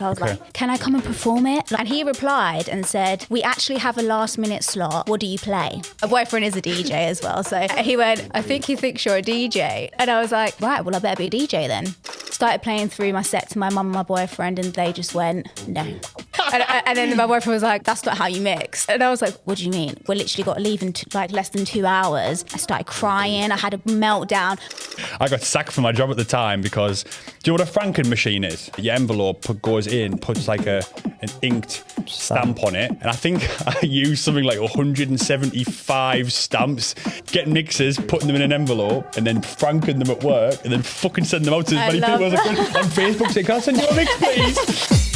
I was like, can I come and perform it? And he replied and said, we actually have a last minute slot. What do you play? My boyfriend is a DJ as well. So he went, I think he thinks you're a DJ. And I was like, right, well, I better be a DJ then. Started playing through my set to my mum and my boyfriend and they just went, no. And then my boyfriend was like, that's not how you mix. And I was like, what do you mean? We literally got to leave in like less than 2 hours. I started crying. I had a meltdown. I got sacked from my job at the time because, do you know what a franken machine is? Your envelope goes in, puts like an inked stamp on it. And I think I used something like 175 stamps, getting mixes, putting them in an envelope, and then franking them at work, and then fucking sending them out to as many people as I could on Facebook saying, can I send you a mix, please?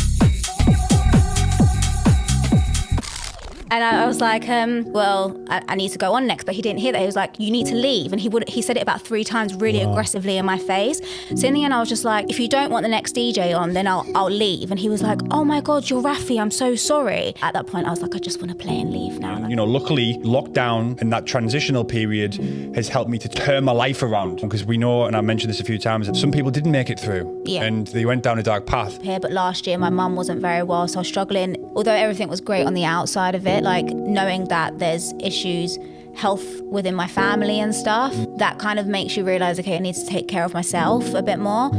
And I was like, well, I need to go on next. But he didn't hear that. He was like, you need to leave. And he said it about 3 times really aggressively in my face. So in the end, I was just like, if you don't want the next DJ on, then I'll leave. And he was like, oh my God, you're Raphi. I'm so sorry. At that point, I was like, I just want to play and leave now. You know, luckily, lockdown and that transitional period has helped me to turn my life around. Because we know, and I mentioned this a few times, that some people didn't make it through. Yeah. And they went down a dark path. Here, but last year, my mum wasn't very well. So I was struggling. Although everything was great on the outside of it, like knowing that there's issues, health within my family and stuff, that kind of makes you realise, okay, I need to take care of myself a bit more.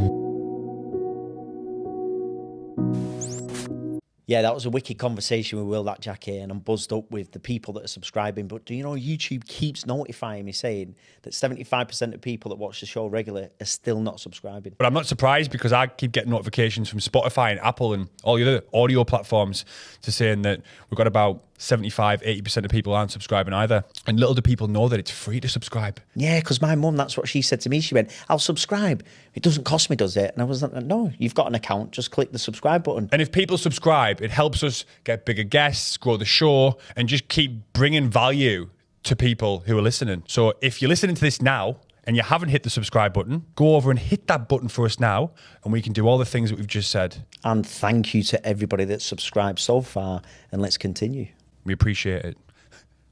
Yeah, that was a wicked conversation with Will, that Jacky, and I'm buzzed up with the people that are subscribing. But do you know, YouTube keeps notifying me saying that 75% of people that watch the show regularly are still not subscribing. But I'm not surprised because I keep getting notifications from Spotify and Apple and all the other audio platforms to saying that we've got about 75, 80% of people aren't subscribing either. And little do people know that it's free to subscribe. Yeah, because my mum, that's what she said to me. She went, I'll subscribe. It doesn't cost me, does it? And I was like, no, you've got an account. Just click the subscribe button. And if people subscribe, it helps us get bigger guests, grow the show, and just keep bringing value to people who are listening. So if you're listening to this now and you haven't hit the subscribe button, go over and hit that button for us now, and we can do all the things that we've just said. And thank you to everybody that's subscribed so far, and let's continue. We appreciate it.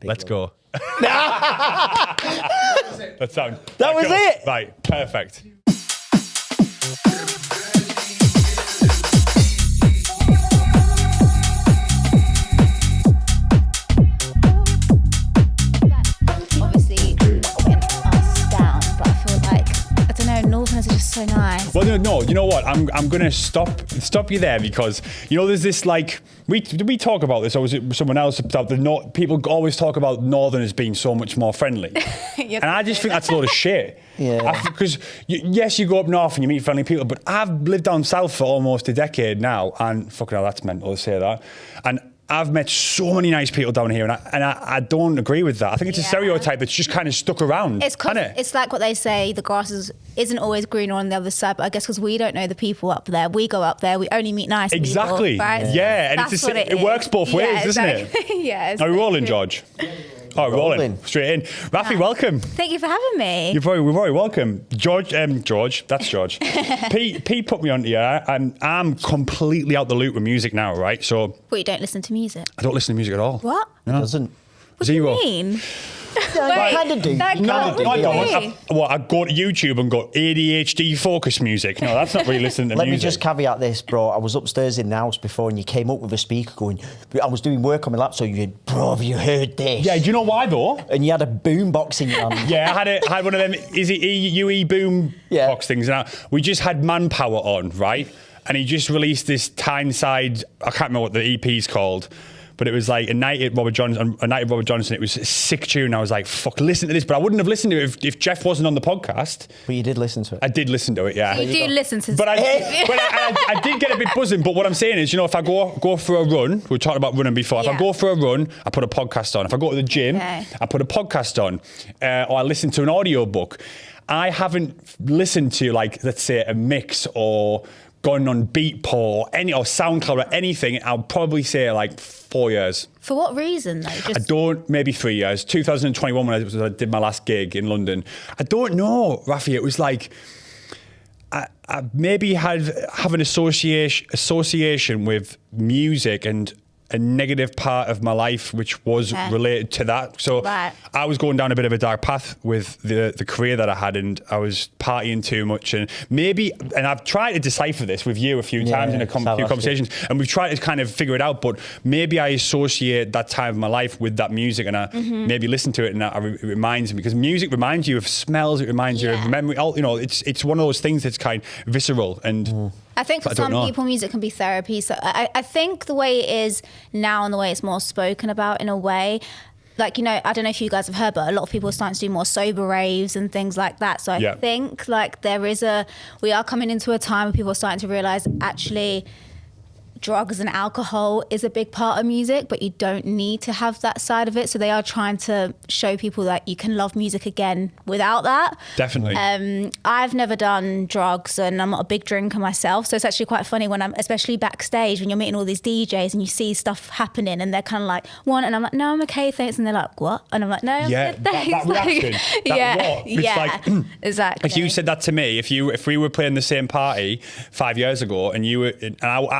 Let's go. That was it. Right, perfect. Obviously, went us down, but I feel like, I don't know, Northerners are just so nice. Well, no, you know what? I'm going to stop you there because, you know, there's this like, did we talk about this or was it someone else? People always talk about Northerners being so much more friendly. And I just think that's a load of shit. Yeah. Because, yes, you go up north and you meet friendly people, but I've lived down south for almost a decade now, and fucking hell, that's mental to say that. And I've met so many nice people down here, and I don't agree with that. I think it's a stereotype that's just kind of stuck around. It's like what they say, the grass isn't always greener on the other side, but I guess because we don't know the people up there, we go up there, we only meet nice people. Right? Yeah, and it works both ways, doesn't it? Yeah. Are we rolling, George? Oh, rolling. Straight in. Raphi, welcome. Thank you for having me. You're very welcome. George, that's George. Pete put me onto you, and I'm completely out the loop with music now, right? So. Well, you don't listen to music? I don't listen to music at all. What? No. Doesn't. What Zero. do you mean? I kind of do. I go to YouTube and go ADHD focus music. No, that's not really listening to Let music. me just caveat this, bro. I was upstairs in the house before and you came up with a speaker going, I was doing work on my laptop, you went, bro, have you heard this? Yeah, do you know why though? And you had a boom box in your hand. Yeah, I had one of them, is it UE boom box things? And we just had Manpower on, right? And he just released this Tyneside, I can't remember what the EP's called, but it was like a night at Robert Johnson. It was a sick tune. I was like, fuck, listen to this. But I wouldn't have listened to it if Jeff wasn't on the podcast. But you did listen to it. I did listen to it, yeah. So you do listen to But I did get a bit buzzing. But what I'm saying is, you know, if I go for a run, we were talking about running before. If I go for a run, I put a podcast on. If I go to the gym, I put a podcast on. Or I listen to an audiobook. I haven't listened to, like, let's say, a mix or gone on Beatport or SoundCloud or anything. I'll probably say like 4 years. For what reason though? Maybe 3 years. 2021 when I did my last gig in London. I don't know, Raphi. It was like I maybe have an association with music and a negative part of my life which was related to that. So I was going down a bit of a dark path with the career that I had, and I was partying too much, and I've tried to decipher this with you a few times in a few conversations, and we've tried to kind of figure it out, but maybe I associate that time of my life with that music, and I maybe listen to it and it reminds me, because music reminds you of smells, it reminds you of memory, it's one of those things that's kind of visceral, and I think for some people, music can be therapy. So I think the way it is now and the way it's more spoken about in a way, like, you know, I don't know if you guys have heard, but a lot of people are starting to do more sober raves and things like that. So I think like we are coming into a time where people are starting to realise actually drugs and alcohol is a big part of music, but you don't need to have that side of it. So they are trying to show people that you can love music again without that. Definitely. I've never done drugs and I'm not a big drinker myself. So it's actually quite funny when I'm, especially backstage, when you're meeting all these DJs and you see stuff happening and they're kind of like, what? And I'm like, no, I'm okay, thanks. And they're like, what? And I'm like, no, I'm good, thanks. That reaction. Like, exactly. If you said that to me, if we were playing the same party 5 years ago and you were,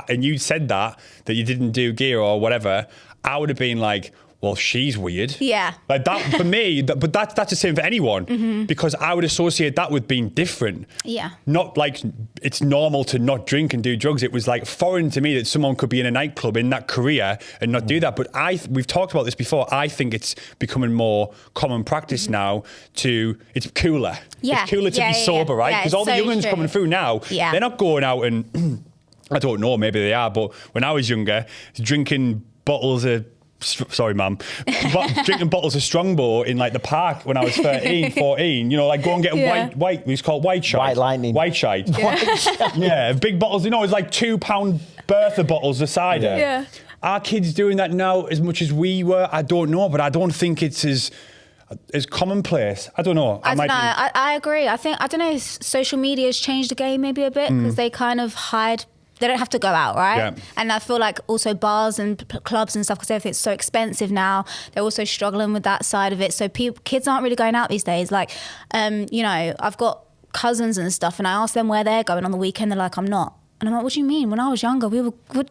and you said that you didn't do gear or whatever, I would have been like, well, she's weird. Yeah. Like that for me, but that's the same for anyone, because I would associate that with being different. Yeah. Not like it's normal to not drink and do drugs. It was like foreign to me that someone could be in a nightclub in that career and not do that. But we've talked about this before. I think it's becoming more common practice now it's cooler. Yeah. It's cooler to be sober, right? Because all the young ones coming through now, they're not going out and, I don't know, maybe they are, but when I was younger, drinking bottles of, sorry, mum, drinking bottles of Strongbow in like the park when I was 13, 14, you know, like go and get white, it was called white shite. White lightning. White shite. Yeah, big bottles, you know, it's like £2 Bertha bottles of cider. Yeah. Are kids doing that now as much as we were? I don't know, but I don't think it's as commonplace. I don't know. I agree. I don't know if social media has changed the game maybe a bit, because they kind of hide. They don't have to go out, right? Yeah. And I feel like also bars and clubs and stuff, because everything's so expensive now, they're also struggling with that side of it. So kids aren't really going out these days. Like, you know, I've got cousins and stuff, and I ask them where they're going on the weekend. They're like, I'm not. And I'm like, what do you mean? When I was younger,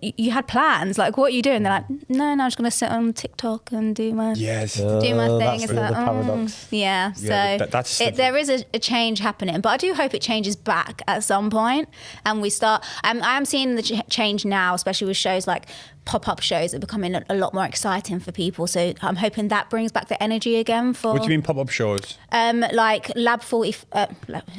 you had plans. Like, what are you doing? They're like, no, I'm just going to sit on TikTok and do my thing. That's It's the like, paradox. Yeah, so there is a change happening. But I do hope it changes back at some point. And we start, I'm seeing the change now, especially with shows like pop-up shows are becoming a lot more exciting for people. So I'm hoping that brings back the energy again for... What do you mean pop-up shows? Like Lab 40...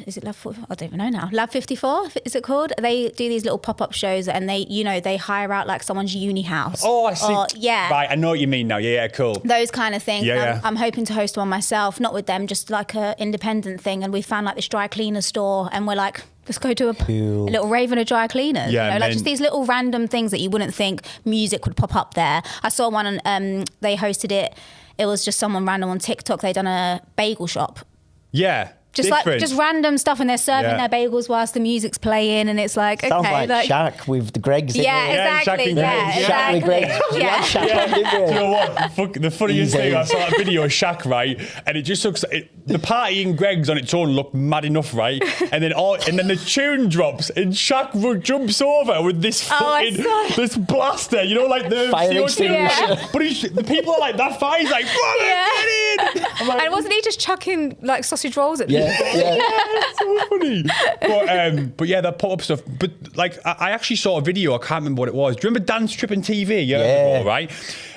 is it Lab 40? I don't even know now. Lab 54, is it called? They do these little pop-up shows and they hire out like someone's uni house. Oh, I see. Yeah. Right, I know what you mean now. Yeah, cool. Those kind of things. Yeah. I'm hoping to host one myself, not with them, just like a independent thing. And we found like this dry cleaner store and we're like... Let's go to a little rave in a dry cleaner. Yeah, you know, like just these little random things that you wouldn't think music would pop up there. I saw one and they hosted it. It was just someone random on TikTok. They'd done a bagel shop. Yeah. Just different. like just random stuff, and they're serving their bagels whilst the music's playing, and it's like, sounds okay, like Shaq with the Greggs. Exactly. Shaq with Greggs. Do you know what? The funniest thing, I saw that video of Shaq, right? And it just looks the party in Greggs on its own looked mad enough, right? And then the tune drops, and Shaq jumps over with this fucking this blaster, you know, like the fire extinguisher. But the people are like, that fire's like, get in! Like, and wasn't he just chucking like sausage rolls at people? Yeah, it's so funny. But yeah, that pop-up stuff. But like, I actually saw a video. I can't remember what it was. Do you remember Dance Tripping TV years ago, right?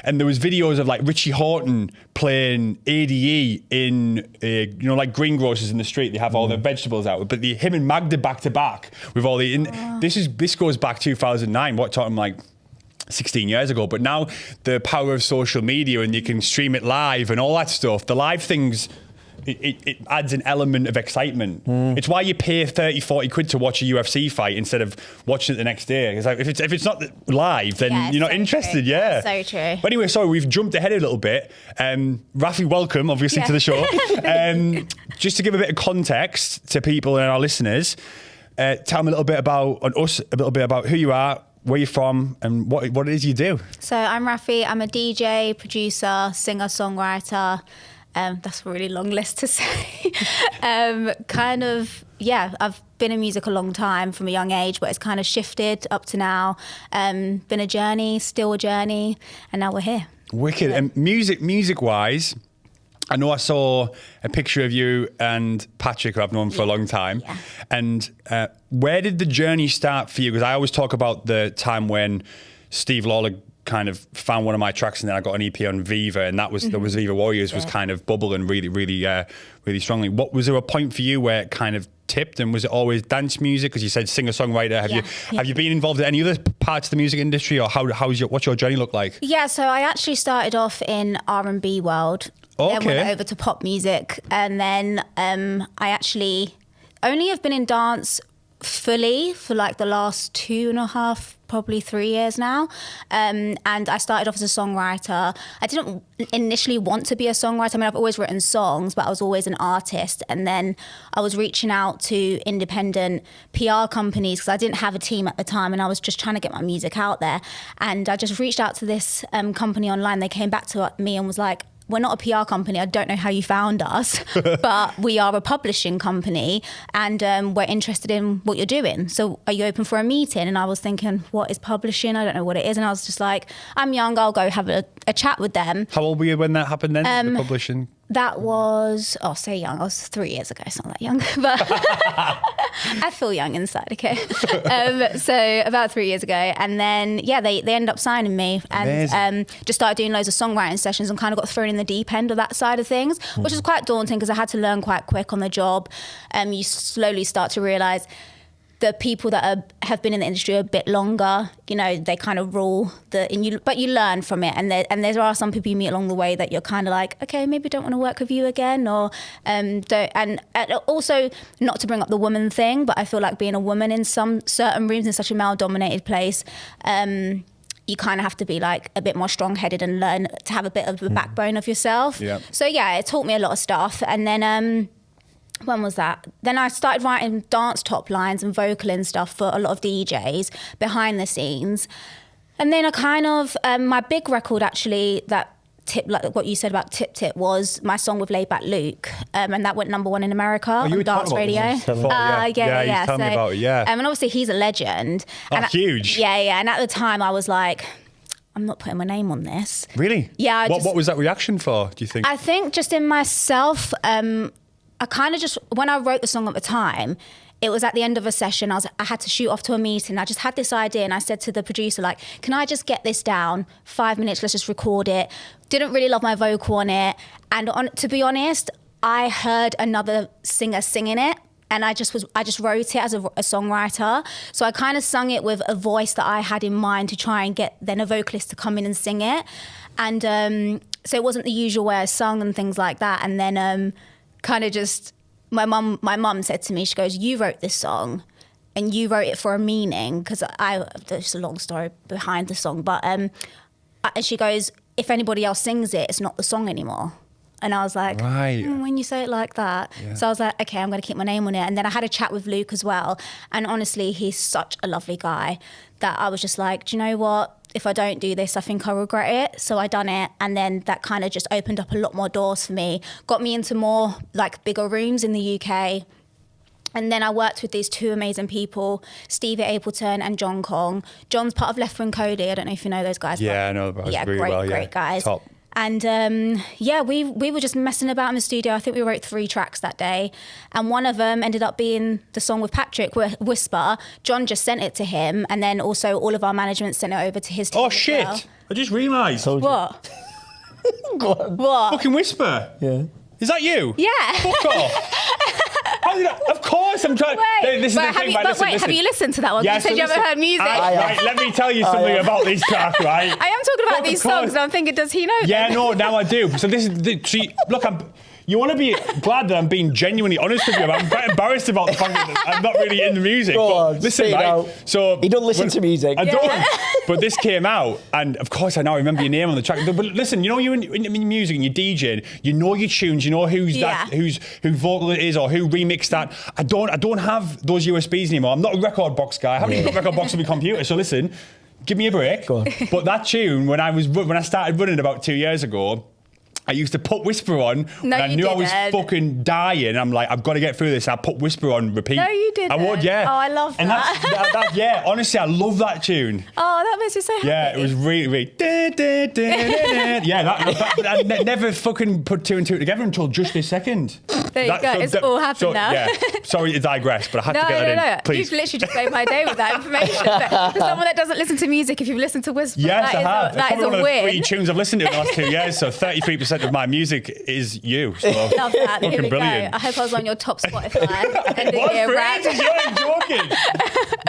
And there was videos of like Richie Horton playing ADE in, you know, like greengrocers in the street. They have all their vegetables out, but him and Magda back to back with all the. This goes back 2009. What talking like 16 years ago, but now the power of social media and you can stream it live and all that stuff. The live things. It adds an element of excitement. It's why you pay 30, 40 quid to watch a UFC fight instead of watching it the next day. It's like if it's not live, then you're not interested. True. Yeah, so true. But anyway, sorry, we've jumped ahead a little bit. Raphi, welcome, obviously, to the show. Just to give a bit of context to people and our listeners, tell them a little bit about us, a little bit about who you are, where you're from, and what it is you do. So I'm Raphi. I'm a DJ, producer, singer, songwriter. That's a really long list to say. Kind of I've been in music a long time from a young age, but it's kind of shifted up to now. Been a journey, still a journey, and now we're here. Wicked. And music-wise, I know I saw a picture of you and Patrick, who I've known for a long time. Yeah. And where did the journey start for you? Because I always talk about the time when Steve Lawler kind of found one of my tracks, and then I got an EP on Viva, and that was there was Viva Warriors was kind of bubbling really strongly. What was there a point for you where it kind of tipped, and was it always dance music? Because you said singer-songwriter. Have you been involved in any other parts of the music industry, or what's your journey look like? Yeah, so I actually started off in R&B world. Okay. Then went over to pop music, and then I actually only have been in dance fully for like the last 2.5, probably 3 years now. And I started off as a songwriter. I didn't initially want to be a songwriter. I mean, I've always written songs, but I was always an artist. And then I was reaching out to independent PR companies because I didn't have a team at the time, and I was just trying to get my music out there. And I just reached out to this company online. They came back to me and was like, we're not a PR company. I don't know how you found us, but we are a publishing company, and we're interested in what you're doing. So are you open for a meeting? And I was thinking, what is publishing? I don't know what it is. And I was just like, I'm young, I'll go have a chat with them. How old were you when that happened then, the publishing? That was, say young, I was 3 years ago, it's not that young, but I feel young inside, okay? So about 3 years ago, and then, they ended up signing me, and just started doing loads of songwriting sessions, and kind of got thrown in the deep end of that side of things, which was quite daunting because I had to learn quite quick on the job. You slowly start to realise the people that have been in the industry a bit longer, they kind of rule but you learn from it. And there are some people you meet along the way that you're kind of like, okay, maybe don't want to work with you again, or don't. And also, not to bring up the woman thing, but I feel like being a woman in some certain rooms in such a male-dominated place, you kind of have to be like a bit more strong-headed and learn to have a bit of a backbone of yourself. Yeah. So it taught me a lot of stuff. And then when was that? Then I started writing dance top lines and vocaling stuff for a lot of DJs behind the scenes. And then I kind of, my big record actually that tipped, like what you said about Tip was my song with Laid Back Luke. And that went #1 in America on dance radio. Yeah. Tell me about it, and obviously he's a legend. And huge. And at the time I was like, I'm not putting my name on this. Really? Yeah. What was that reaction for, do you think? I think just in myself, I kind of just, when I wrote the song at the time, it was at the end of a session. I had to shoot off to a meeting. I just had this idea, and I said to the producer, like, can I just get this down? 5 minutes, let's just record it. Didn't really love my vocal on it. And to be honest, I heard another singer singing it, and I just wrote it as a songwriter. So I kind of sung it with a voice that I had in mind to try and get then a vocalist to come in and sing it. And so it wasn't the usual way I sung and things like that. And then kind of just, my mum said to me, she goes, you wrote this song and you wrote it for a meaning, because there's a long story behind the song, but and she goes, if anybody else sings it, it's not the song anymore. And I was like, when you say it like that. Yeah. So I was like, okay, I'm going to keep my name on it. And then I had a chat with Luke as well. And honestly, he's such a lovely guy that I was just like, do you know what? If I don't do this, I think I'll regret it. So I done it. And then that kind of just opened up a lot more doors for me, got me into more like bigger rooms in the UK. And then I worked with these two amazing people, Stevie Appleton and John Kong. John's part of Left Wing Cody. I don't know if you know those guys. Yeah, I know about really great guys. Top. And we were just messing about in the studio. I think we wrote 3 tracks that day. And one of them ended up being the song with Patrick, Whisper. John just sent it to him. And then also all of our management sent it over to his team. Oh, shit. Well. I just realised. What? Go on. What? Fucking Whisper. Yeah. Is that you? Yeah. Fuck off. Of course, I'm trying. This is the thing. Listen. Have you listened to that one? Yes, you said you haven't heard music. Right, let me tell you something about this track, right? I am talking about these songs, and I'm thinking, does he know them? Yeah, no, now I do. So this is look, you want to be glad that I'm being genuinely honest with you. I'm quite embarrassed about the fact that I'm not really in the music. Go on, listen, right? So you don't listen to music. I don't. But this came out, and of course I now remember your name on the track. But listen, you know, you're in music and you're DJing. You know your tunes. You know who vocal it is or who remixed that. I don't have those USBs anymore. I'm not a record box guy. I haven't even got a record box on my computer. So listen, give me a break. Go on. But that tune, when I started running about 2 years ago, I used to put Whisper on. No, and I knew I was fucking dying. I'm like, I've got to get through this. I put Whisper on repeat. No, you didn't. I would, yeah. Oh, I love and that. yeah, honestly, I love that tune. Oh, that makes me so happy. Yeah, it was really. I never fucking put two and two together until just this second. There you go. It's all happened now. Yeah. Sorry to digress, but I had to get that in. Please. You've literally just made my day with that information. But for someone that doesn't listen to music, if you've listened to Whisper, yes, I have. That is a one win. Of the 3 tunes I've listened to in the last 2 years, so 33% of my music is you. So love that. Here we brilliant. go. I hope I was on your top Spotify. End of What? year rap. You're joking.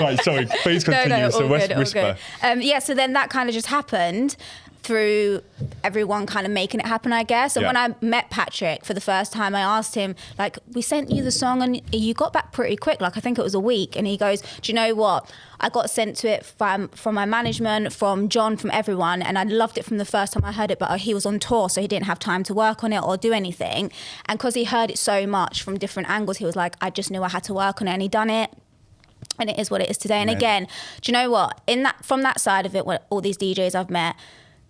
Right, sorry. Please continue. No, so all good, Whisper. all good. Yeah, so then that kind of just happened through everyone kind of making it happen, I guess. And when I met Patrick for the first time, I asked him, like, we sent you the song and you got back pretty quick. Like, I think it was a week. And he goes, do you know what? I got sent to it from my management, from John, from everyone. And I loved it from the first time I heard it, but he was on tour, so he didn't have time to work on it or do anything. And because he heard it so much from different angles, he was like, I just knew I had to work on it. And he done it. And it is what it is today. And again, do you know what? From that side of it, all these DJs I've met,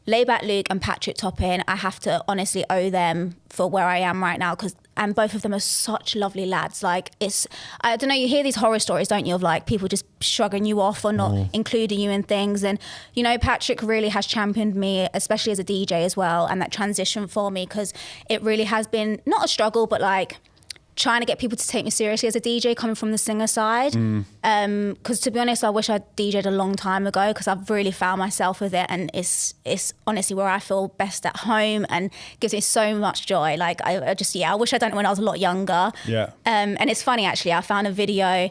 Layback Luke and Patrick Toppin, I have to honestly owe them for where I am right now, and both of them are such lovely lads. Like, I don't know, you hear these horror stories, don't you, of like people just shrugging you off or not including you in things. And, you know, Patrick really has championed me, especially as a DJ as well, and that transition for me, because it really has been not a struggle, but like trying to get people to take me seriously as a DJ coming from the singer side. Because to be honest, I wish I DJ'd a long time ago, because I've really found myself with it, and it's honestly where I feel best at home and gives me so much joy. Like I wish I'd done it when I was a lot younger. Yeah. And it's funny actually, I found a video, I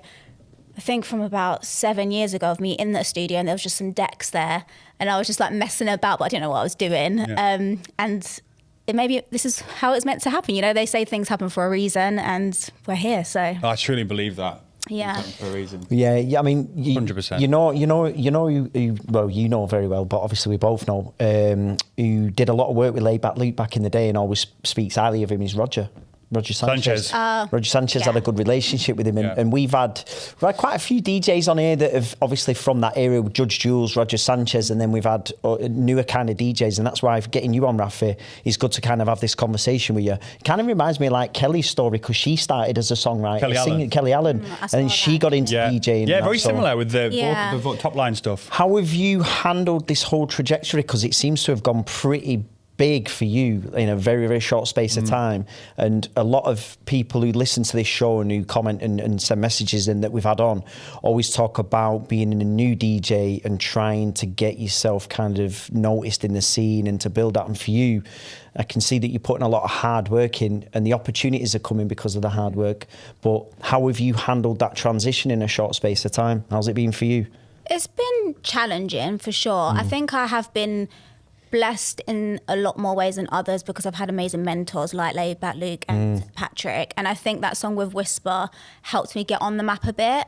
think from about 7 years ago, of me in the studio, and there was just some decks there, and I was just like messing about, but I didn't know what I was doing. Yeah. And maybe this is how it's meant to happen. You know, they say things happen for a reason, and we're here. So I truly believe that. Yeah. For a reason. Yeah. I mean, 100%. You know very well, but obviously we both know. Who did a lot of work with Layback Luke back in the day, and always speaks highly of him, is Roger Sanchez. Roger Sanchez had a good relationship with him, and we've had quite a few DJs on here that have obviously from that era, Judge Jules, Roger Sanchez, and then we've had newer kind of DJs, and that's why getting you on, Raphi, is good to kind of have this conversation with you. It kind of reminds me of like Kelly's story, because she started as a songwriter, Kelly Allen, and she got into DJing. Yeah, very similar with the top line stuff. How have you handled this whole trajectory? Because it seems to have gone pretty big for you in a very, very short space of time. And a lot of people who listen to this show and who comment and send messages in that we've had on always talk about being a new DJ and trying to get yourself kind of noticed in the scene and to build that. And for you, I can see that you're putting a lot of hard work in, and the opportunities are coming because of the hard work. But how have you handled that transition in a short space of time? How's it been for you? It's been challenging for sure. I think I have been blessed in a lot more ways than others, because I've had amazing mentors like Layback Luke and Patrick, and I think that song with Whisper helped me get on the map a bit.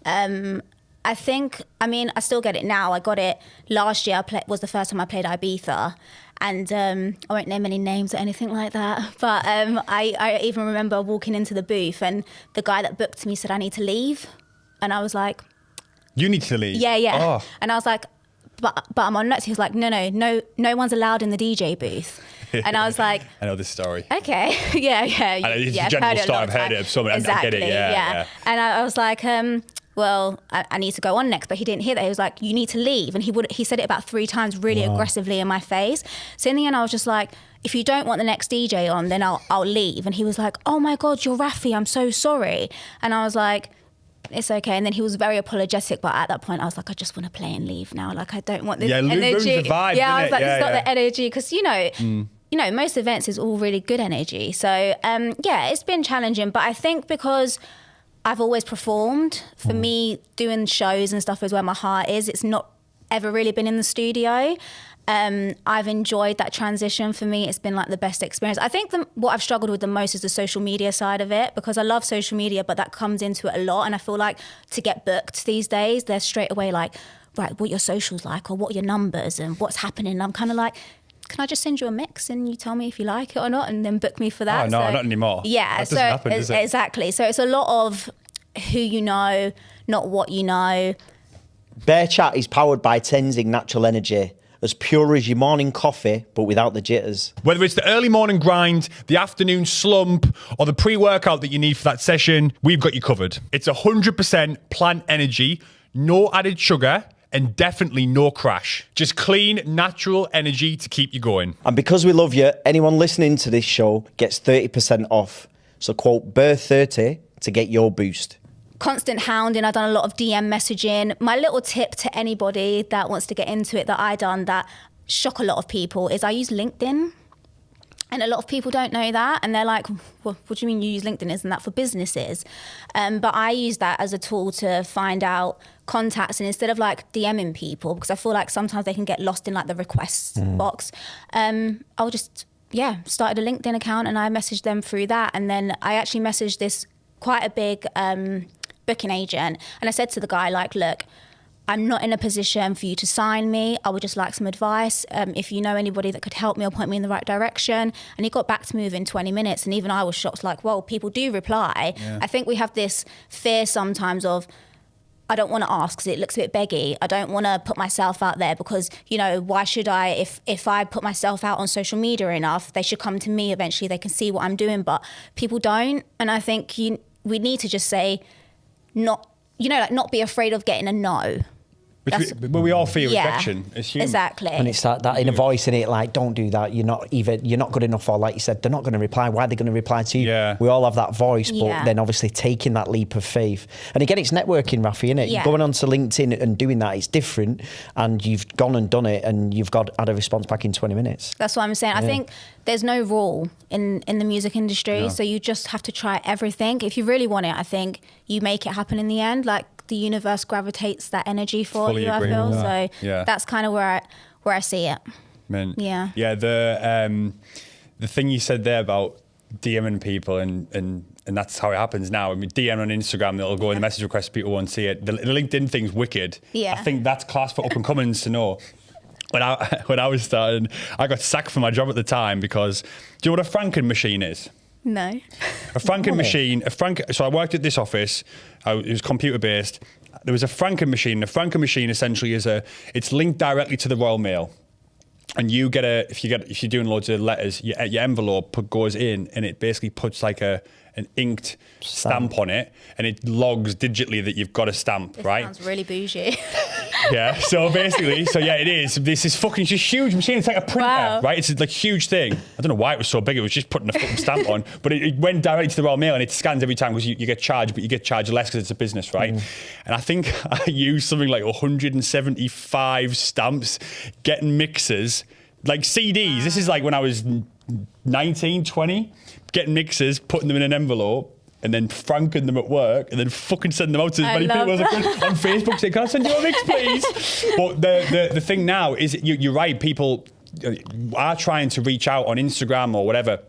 I still get it now. I got it last year. Was the first time I played Ibiza, and I won't name any names or anything like that, but I even remember walking into the booth, and the guy that booked me said I need to leave, and I was like, you need to leave? Yeah. Oh. And I was like, but I'm on notes. He was like, no one's allowed in the DJ booth. And I was like, I know this story. Okay, yeah. It's a general story. I've heard it of someone. Exactly, I get it, yeah. And I was like, well, I need to go on next. But he didn't hear that. He was like, you need to leave. And he said it about 3 times really aggressively in my face. So in the end, I was just like, if you don't want the next DJ on, then I'll leave. And he was like, oh my God, you're Raphi, I'm so sorry. And I was like, it's okay. And then he was very apologetic, but at that point I was like, I just want to play and leave now. Like, I don't want this energy. The vibe, I was like, it's not the energy, because you know, most events is all really good energy. So it's been challenging, but I think because I've always performed, for me, doing shows and stuff is where my heart is. It's not ever really been in the studio. I've enjoyed that transition. For me, it's been like the best experience. I think what I've struggled with the most is the social media side of it, because I love social media, but that comes into it a lot. And I feel like to get booked these days, they're straight away like, right, what your socials like, or what are your numbers and what's happening. And I'm kind of like, can I just send you a mix and you tell me if you like it or not, and then book me for that? Oh, no, not anymore. Yeah, that doesn't happen, does it? Exactly. So it's a lot of who you know, not what you know. Bear Chat is powered by Tenzing Natural Energy, as pure as your morning coffee, but without the jitters. Whether it's the early morning grind, the afternoon slump, or the pre-workout that you need for that session, we've got you covered. It's 100% plant energy, no added sugar, and definitely no crash. Just clean, natural energy to keep you going. And because we love you, anyone listening to this show gets 30% off. So quote BER30 to get your boost. Constant hounding. I've done a lot of DM messaging. My little tip to anybody that wants to get into it that I done that shock a lot of people is I use LinkedIn. And a lot of people don't know that. And they're like, well, what do you mean you use LinkedIn? Isn't that for businesses? But I use that as a tool to find out contacts. And instead of like DMing people, because I feel like sometimes they can get lost in like the requests box, I'll just, started a LinkedIn account and I messaged them through that. And then I actually messaged this quite a big booking agent. And I said to the guy, like, look, I'm not in a position for you to sign me. I would just like some advice. If you know anybody that could help me or point me in the right direction. And he got back to me within 20 minutes. And even I was shocked, like, well, people do reply. Yeah. I think we have this fear sometimes of, I don't want to ask because it looks a bit beggy. I don't want to put myself out there because, you know, why should I, if I put myself out on social media enough, they should come to me eventually. They can see what I'm doing, but people don't. And I think we need to just say, not be afraid of getting a no. But we all feel rejection. It's human. Exactly. And it's that inner voice in it, like, don't do that. You're not good enough, or like you said, they're not going to reply. Why are they going to reply to you? Yeah. We all have that voice, but then obviously taking that leap of faith. And again, it's networking, Raphi, isn't it? Yeah. Going onto LinkedIn and doing that, it's different. And you've gone and done it, and you've had a response back in 20 minutes. That's what I'm saying. I think there's no rule in the music industry, so you just have to try everything. If you really want it, I think you make it happen in the end. Like, the universe gravitates that energy for you, I feel. So that's kind of where I see it. Man. Yeah. Yeah, the thing you said there about DMing people and that's how it happens now. I mean, DM on Instagram, it'll go in the message request, people won't see it. The LinkedIn thing's wicked. Yeah. I think that's class for up and comings to know. When I was starting, I got sacked from my job at the time because, do you know what a Franken machine is? No. A Franken machine, so I worked at this office, it was computer based. There was a Franken machine. The Franken machine essentially it's linked directly to the Royal Mail. And you get if you're doing loads of letters, your envelope goes in and it basically puts like an inked stamp on it, and it logs digitally that you've got a stamp, This right? sounds really bougie. Yeah, so basically, it is. This is fucking just huge machine. It's like a printer, right? It's like a huge thing. I don't know why it was so big. It was just putting a fucking stamp on. But it went directly to the Royal Mail and it scans every time because you get charged, but you get charged less because it's a business, right? And I think I used something like 175 stamps, getting mixers, like CDs. This is like when I was 19, 20, getting mixers, putting them in an envelope, and then franking them at work, and then fucking sending them out to as many people as I could on Facebook saying, can I send you a mix, please? But the thing now is, you're right, people are trying to reach out on Instagram or whatever.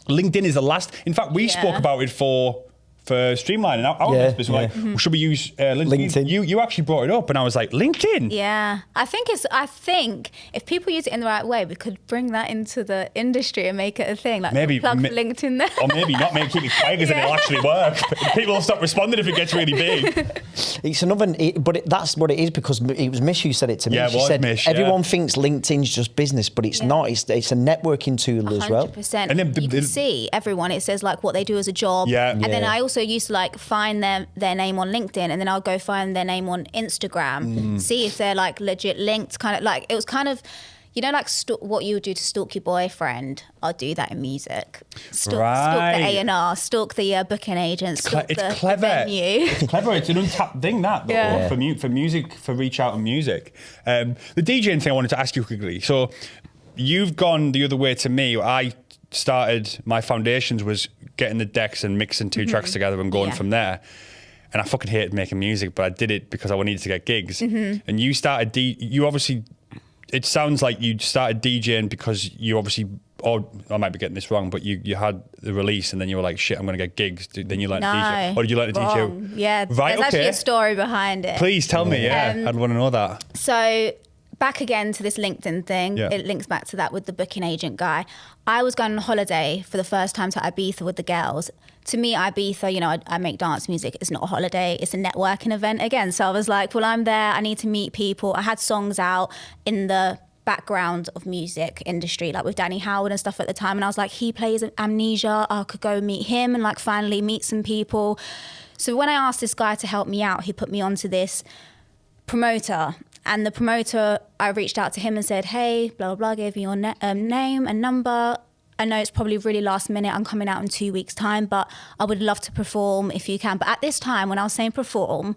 LinkedIn is the last. In fact, we spoke about it for streamlining our business. We're like, well, should we use LinkedIn? You actually brought it up, and I was like, LinkedIn? Yeah. I think if people use it in the right way, we could bring that into the industry and make it a thing. Like, maybe plug LinkedIn there. Or maybe not, maybe keep it quiet because then it'll actually work. People will stop responding if it gets really big. It's that's what it is, because it was Mish who said it to me. Yeah, she said, Mish, everyone thinks LinkedIn's just business, but it's not. It's a networking tool as well. 100%. And then you can see everyone. It says like what they do as a job. Yeah. And then I also used to like find their name on LinkedIn, and then I'll go find their name on Instagram, see if they're like legit linked. Kind of like, it was kind of, you know, like what you would do to stalk your boyfriend. I'll do that in music. Stalk the A&R, stalk the booking agent, stalk it's the clever. venue. It's clever. It's an untapped thing, that, though, for music, for reach out and music. The DJing thing I wanted to ask you quickly. So you've gone the other way to me. I started, my foundations was getting the decks and mixing two tracks together and going from there. And I fucking hated making music, but I did it because I needed to get gigs. And you started, you obviously, it sounds like you started DJing because you obviously, or I might be getting this wrong, but you had the release and then you were like, shit, I'm going to get gigs. Then you learned to DJ. Or did you learn to DJ? Yeah, right, there's actually a story behind it. Please tell me, I'd want to know that. So back again to this LinkedIn thing, it links back to that with the booking agent guy. I was going on holiday for the first time to Ibiza with the girls. To me, Ibiza, you know, I make dance music. It's not a holiday. It's a networking event again. So I was like, well, I'm there. I need to meet people. I had songs out in the background of music industry, like with Danny Howard and stuff at the time. And I was like, he plays Amnesia. I could go meet him and like finally meet some people. So when I asked this guy to help me out, he put me onto this promoter. And the promoter, I reached out to him and said, hey, blah, blah, blah, gave me your name and number. I know it's probably really last minute. I'm coming out in 2 weeks' time, but I would love to perform if you can. But at this time, when I was saying perform,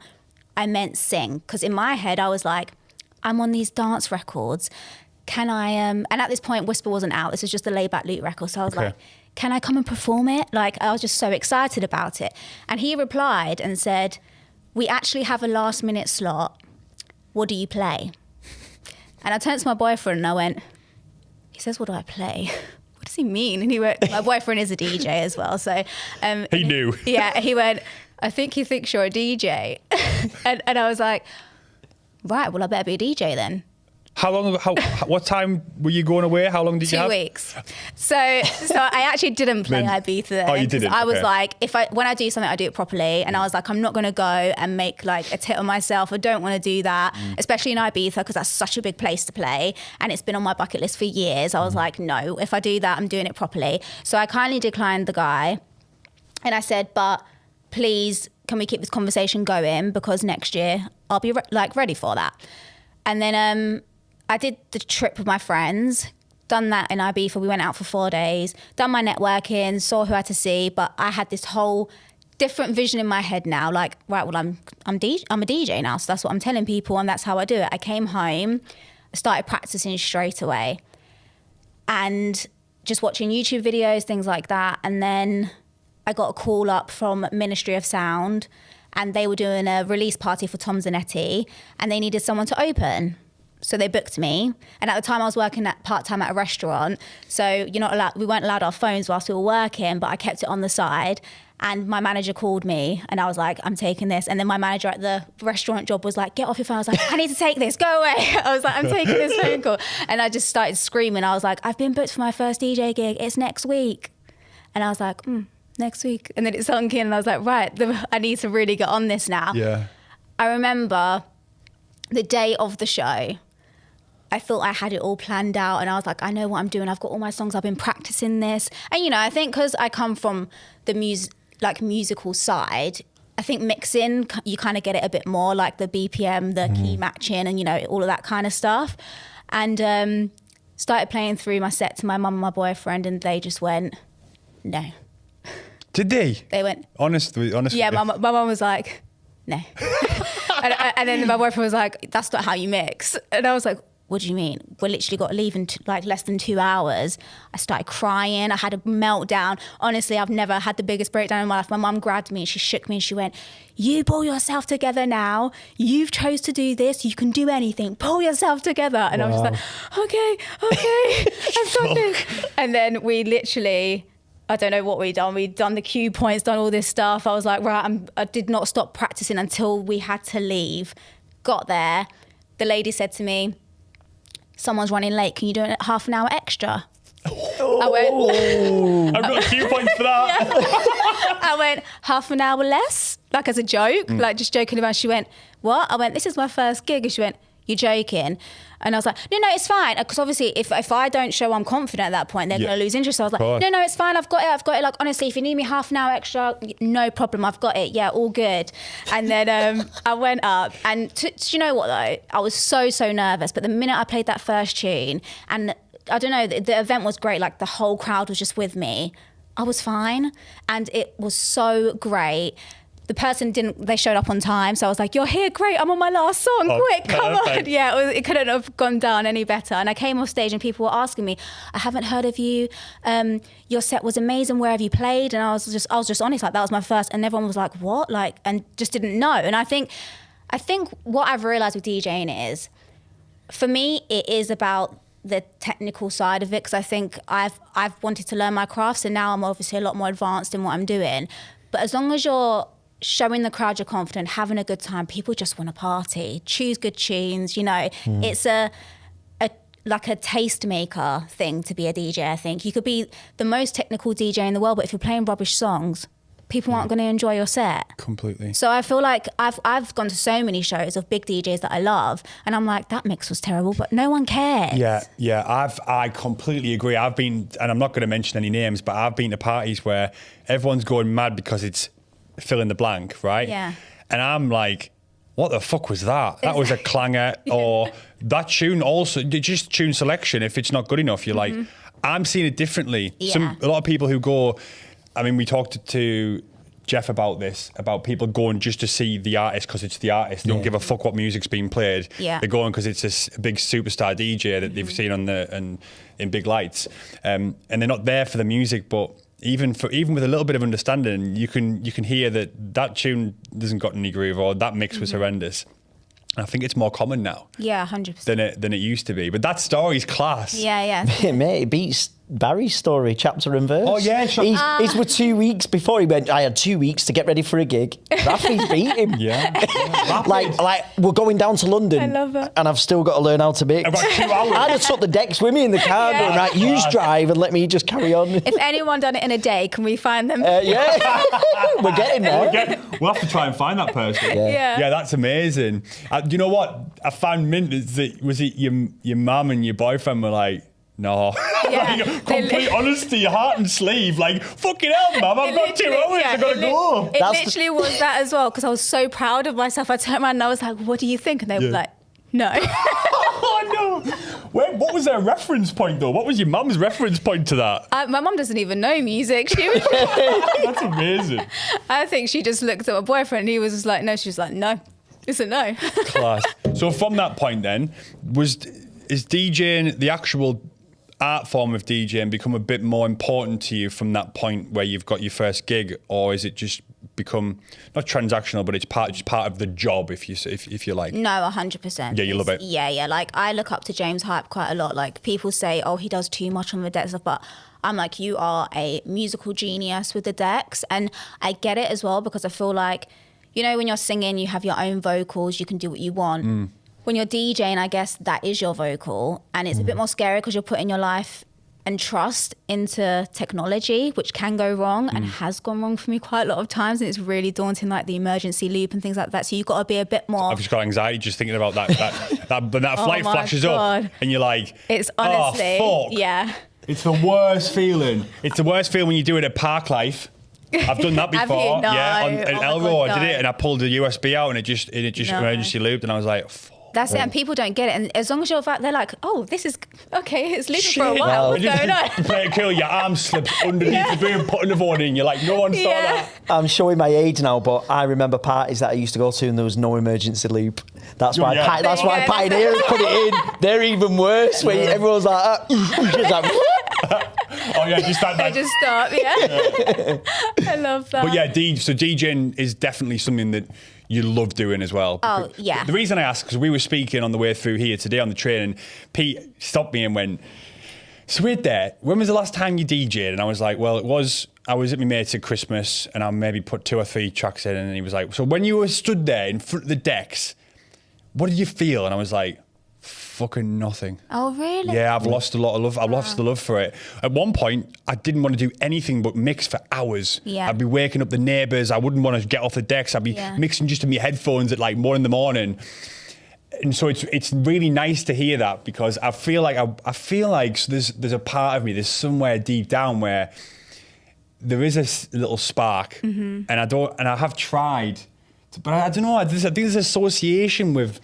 I meant sing. Because in my head, I was like, I'm on these dance records. Can I, and at this point, Whisper wasn't out. This was just a laid-back loot record. So I was like, can I come and perform it? Like, I was just so excited about it. And he replied and said, we actually have a last-minute slot. What do you play? And I turned to my boyfriend and I went, he says, what do I play? What does he mean? And he went, my boyfriend is a DJ as well. So he knew. Yeah, he went, I think he thinks you're a DJ. and I was like, right, well, I better be a DJ then. What time were you going away? How long did you have? 2 weeks. So I actually didn't play Ibiza then. Oh, you didn't? I was like, when I do something, I do it properly. And I was like, I'm not going to go and make like a tit on myself. I don't want to do that, especially in Ibiza, because that's such a big place to play. And it's been on my bucket list for years. I was like, no, if I do that, I'm doing it properly. So I kindly declined the guy. And I said, but please, can we keep this conversation going? Because next year I'll be ready for that. And then I did the trip with my friends, done that in Ibiza. We went out for 4 days, done my networking, saw who I had to see, but I had this whole different vision in my head now. Like, right, well, I'm a DJ now, so that's what I'm telling people, and that's how I do it. I came home, I started practicing straight away, and just watching YouTube videos, things like that. And then I got a call up from Ministry of Sound, and they were doing a release party for Tom Zanetti, and they needed someone to open. So they booked me. And at the time I was working part-time at a restaurant. So we weren't allowed our phones whilst we were working, but I kept it on the side. And my manager called me and I was like, I'm taking this. And then my manager at the restaurant job was like, get off your phone. I was like, I need to take this, go away. I was like, I'm taking this phone call. And I just started screaming. I was like, I've been booked for my first DJ gig. It's next week. And I was like, next week. And then it sunk in and I was like, right, I need to really get on this now. Yeah. I remember the day of the show, I thought I had it all planned out and I was like, I know what I'm doing. I've got all my songs. I've been practicing this. And, I think because I come from the musical side, I think mixing, you kind of get it a bit more, like the BPM, the key matching and, all of that kind of stuff. And started playing through my set to my mum and my boyfriend and they just went, no. Did they? They went. Honestly. Yeah, my mum was like, no. and then my boyfriend was like, that's not how you mix. And I was like, what do you mean? We literally got to leave in less than 2 hours. I started crying. I had a meltdown. Honestly, I've never had the biggest breakdown in my life. My mum grabbed me and she shook me and she went, you pull yourself together now. You've chose to do this. You can do anything. Pull yourself together. And I was just like, okay, I've done this. And then we literally, I don't know what we'd done. We'd done the cue points, done all this stuff. I was like, right, I did not stop practicing until we had to leave. Got there. The lady said to me, someone's running late. Can you do it half an hour extra? I went, I've got cue points for that. Yeah. I went, half an hour less? Like as a joke, like just joking about. She went, what? I went, this is my first gig. And she went, you're joking. And I was like, no, it's fine. Because obviously if I don't show I'm confident at that point, they're going to lose interest. So I was like, no, it's fine. I've got it. Like, honestly, if you need me half an hour extra, no problem. I've got it. Yeah, all good. And then I went up and do you know what though? I was so nervous. But the minute I played that first tune and I don't know, the event was great. Like the whole crowd was just with me. I was fine. And it was so great. The person they showed up on time. So I was like, you're here, great, I'm on my last song, quick, come on. Yeah, it couldn't have gone down any better. And I came off stage and people were asking me, I haven't heard of you. Your set was amazing, where have you played? And I was just honest, like that was my first. And everyone was like, what? Like, and just didn't know. And I think what I've realized with DJing is, for me, it is about the technical side of it. Because I think I've wanted to learn my craft. So now I'm obviously a lot more advanced in what I'm doing. But as long as you're showing the crowd you're confident, having a good time, people just want to party, choose good tunes, It's like a tastemaker thing to be a DJ, I think. You could be the most technical DJ in the world, but if you're playing rubbish songs, people aren't going to enjoy your set. Completely. So I feel like I've gone to so many shows of big DJs that I love, and I'm like, that mix was terrible, but no one cares. Yeah. I completely agree. I've been, and I'm not going to mention any names, but I've been to parties where everyone's going mad because it's fill in the blank, right? Yeah. And I'm like, what the fuck was that? That was a clanger. Or that tune also, just tune selection, if it's not good enough, you're like, I'm seeing it differently. Yeah. A lot of people who go, I mean, we talked to Jeff about this, about people going just to see the artist because it's the artist. They don't give a fuck what music's being played. Yeah. They're going because it's a big superstar DJ that they've seen on in big lights. And they're not there for the music, but even with a little bit of understanding, you can hear that tune doesn't got any groove, or that mix was horrendous. And I think it's more common now. Yeah, 100%. Than it used to be. But that story's class. Yeah. Mate, it beats Barry's story, chapter and verse. Oh, yeah. Sure. He's with 2 weeks before he went, I had 2 weeks to get ready for a gig. Raphi's beat him. Yeah. Like, we're going down to London. I love that. And I've still got to learn how to mix. I've got 2 hours. I'd have took the decks with me in the car, going, right, you drive and let me just carry on. If anyone done it in a day, can we find them? Yeah. We're getting there. We'll have to try and find that person. Yeah. That's amazing. You know what? I found mint is that was it your mum and your boyfriend were like, no. Yeah. Like, complete honesty, heart and sleeve. Like, fucking hell, mum, I've got 2 hours, I've got to go. It literally was that as well, because I was so proud of myself. I turned around and I was like, what do you think? And they were like, no. Oh, no. What was their reference point, though? What was your mum's reference point to that? My mum doesn't even know music. She was That's amazing. I think she just looked at my boyfriend and he was just like, no. She was like, no. It's a no. Class. So from that point then, is DJing, the actual art form of DJing, become a bit more important to you from that point where you've got your first gig, or is it just become not transactional, but it's part of the job, if you like? No, 100%. Yeah, you love it. Yeah. Like, I look up to James Hype quite a lot. Like, people say, oh, he does too much on the decks stuff, but I'm like, you are a musical genius with the decks, and I get it as well, because I feel like, you know, when you're singing, you have your own vocals, you can do what you want. When you're DJing, I guess that is your vocal, and it's a bit more scary because you're putting your life and trust into technology, which can go wrong and has gone wrong for me quite a lot of times, and it's really daunting, like the emergency loop and things like that. So you've got to be a bit more. I've just got anxiety just thinking about that. When that flight flashes up, and you're like, it's honestly, oh, fuck. Yeah. It's the worst feeling. It's the worst feeling when you do it at Park Life. I've done that before. Have you? No. Yeah, on Elrow, I did it, no. and I pulled the USB out, and it just emergency looped, and I was like, fuck. That's it, and people don't get it. And as long as you're back, they're like, oh, this is okay, it's looping for a while. What's going on? You play it cool, your arm slips underneath the boom, put another one in. You're like, no one saw that. I'm showing my age now, but I remember parties that I used to go to and there was no emergency loop. That's why Pioneer put it in. They're even worse, where everyone's like, just like oh yeah, just that. They just stop, yeah. I love that. But yeah, so DJing is definitely something that you love doing as well. Oh, yeah. The reason I asked, because we were speaking on the way through here today on the train, and Pete stopped me and went, so wait there, when was the last time you DJed? And I was like, well, I was at my mate's at Christmas, and I maybe put 2 or 3 tracks in, and he was like, so when you were stood there in front of the decks, what did you feel? And I was like, fucking nothing. Oh, really? Yeah, I've lost a lot of love. I've lost the love for it. At one point, I didn't want to do anything but mix for hours. Yeah. I'd be waking up the neighbours. I wouldn't want to get off the decks. I'd be mixing just in my headphones at like 1 a.m. And so it's really nice to hear that, because I feel like so there's a part of me, there's somewhere deep down where there is a little spark, and I have tried, but I don't know. I think there's association with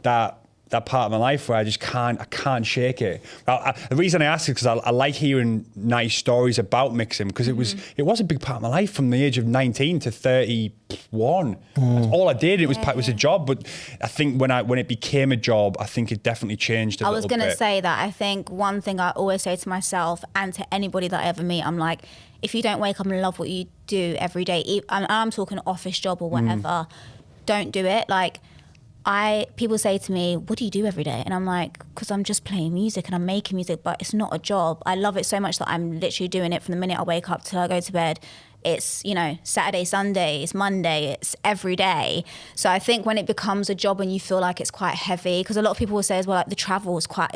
that part of my life where I can't shake it. The reason I ask is because I like hearing nice stories about mixing, because it was a big part of my life from the age of 19 to 31. That's all I did. It was a job, but I think when it became a job, I think it definitely changed a little bit. I was going to say that. I think one thing I always say to myself and to anybody that I ever meet, I'm like, if you don't wake up and love what you do every day, I'm talking office job or whatever, don't do it. Like, people say to me, what do you do every day? And I'm like, because I'm just playing music and I'm making music, but it's not a job. I love it so much that I'm literally doing it from the minute I wake up till I go to bed, it's, you know, Saturday, Sunday, it's Monday, it's every day. So I think when it becomes a job and you feel like it's quite heavy, because a lot of people will say as well, like the travel is quite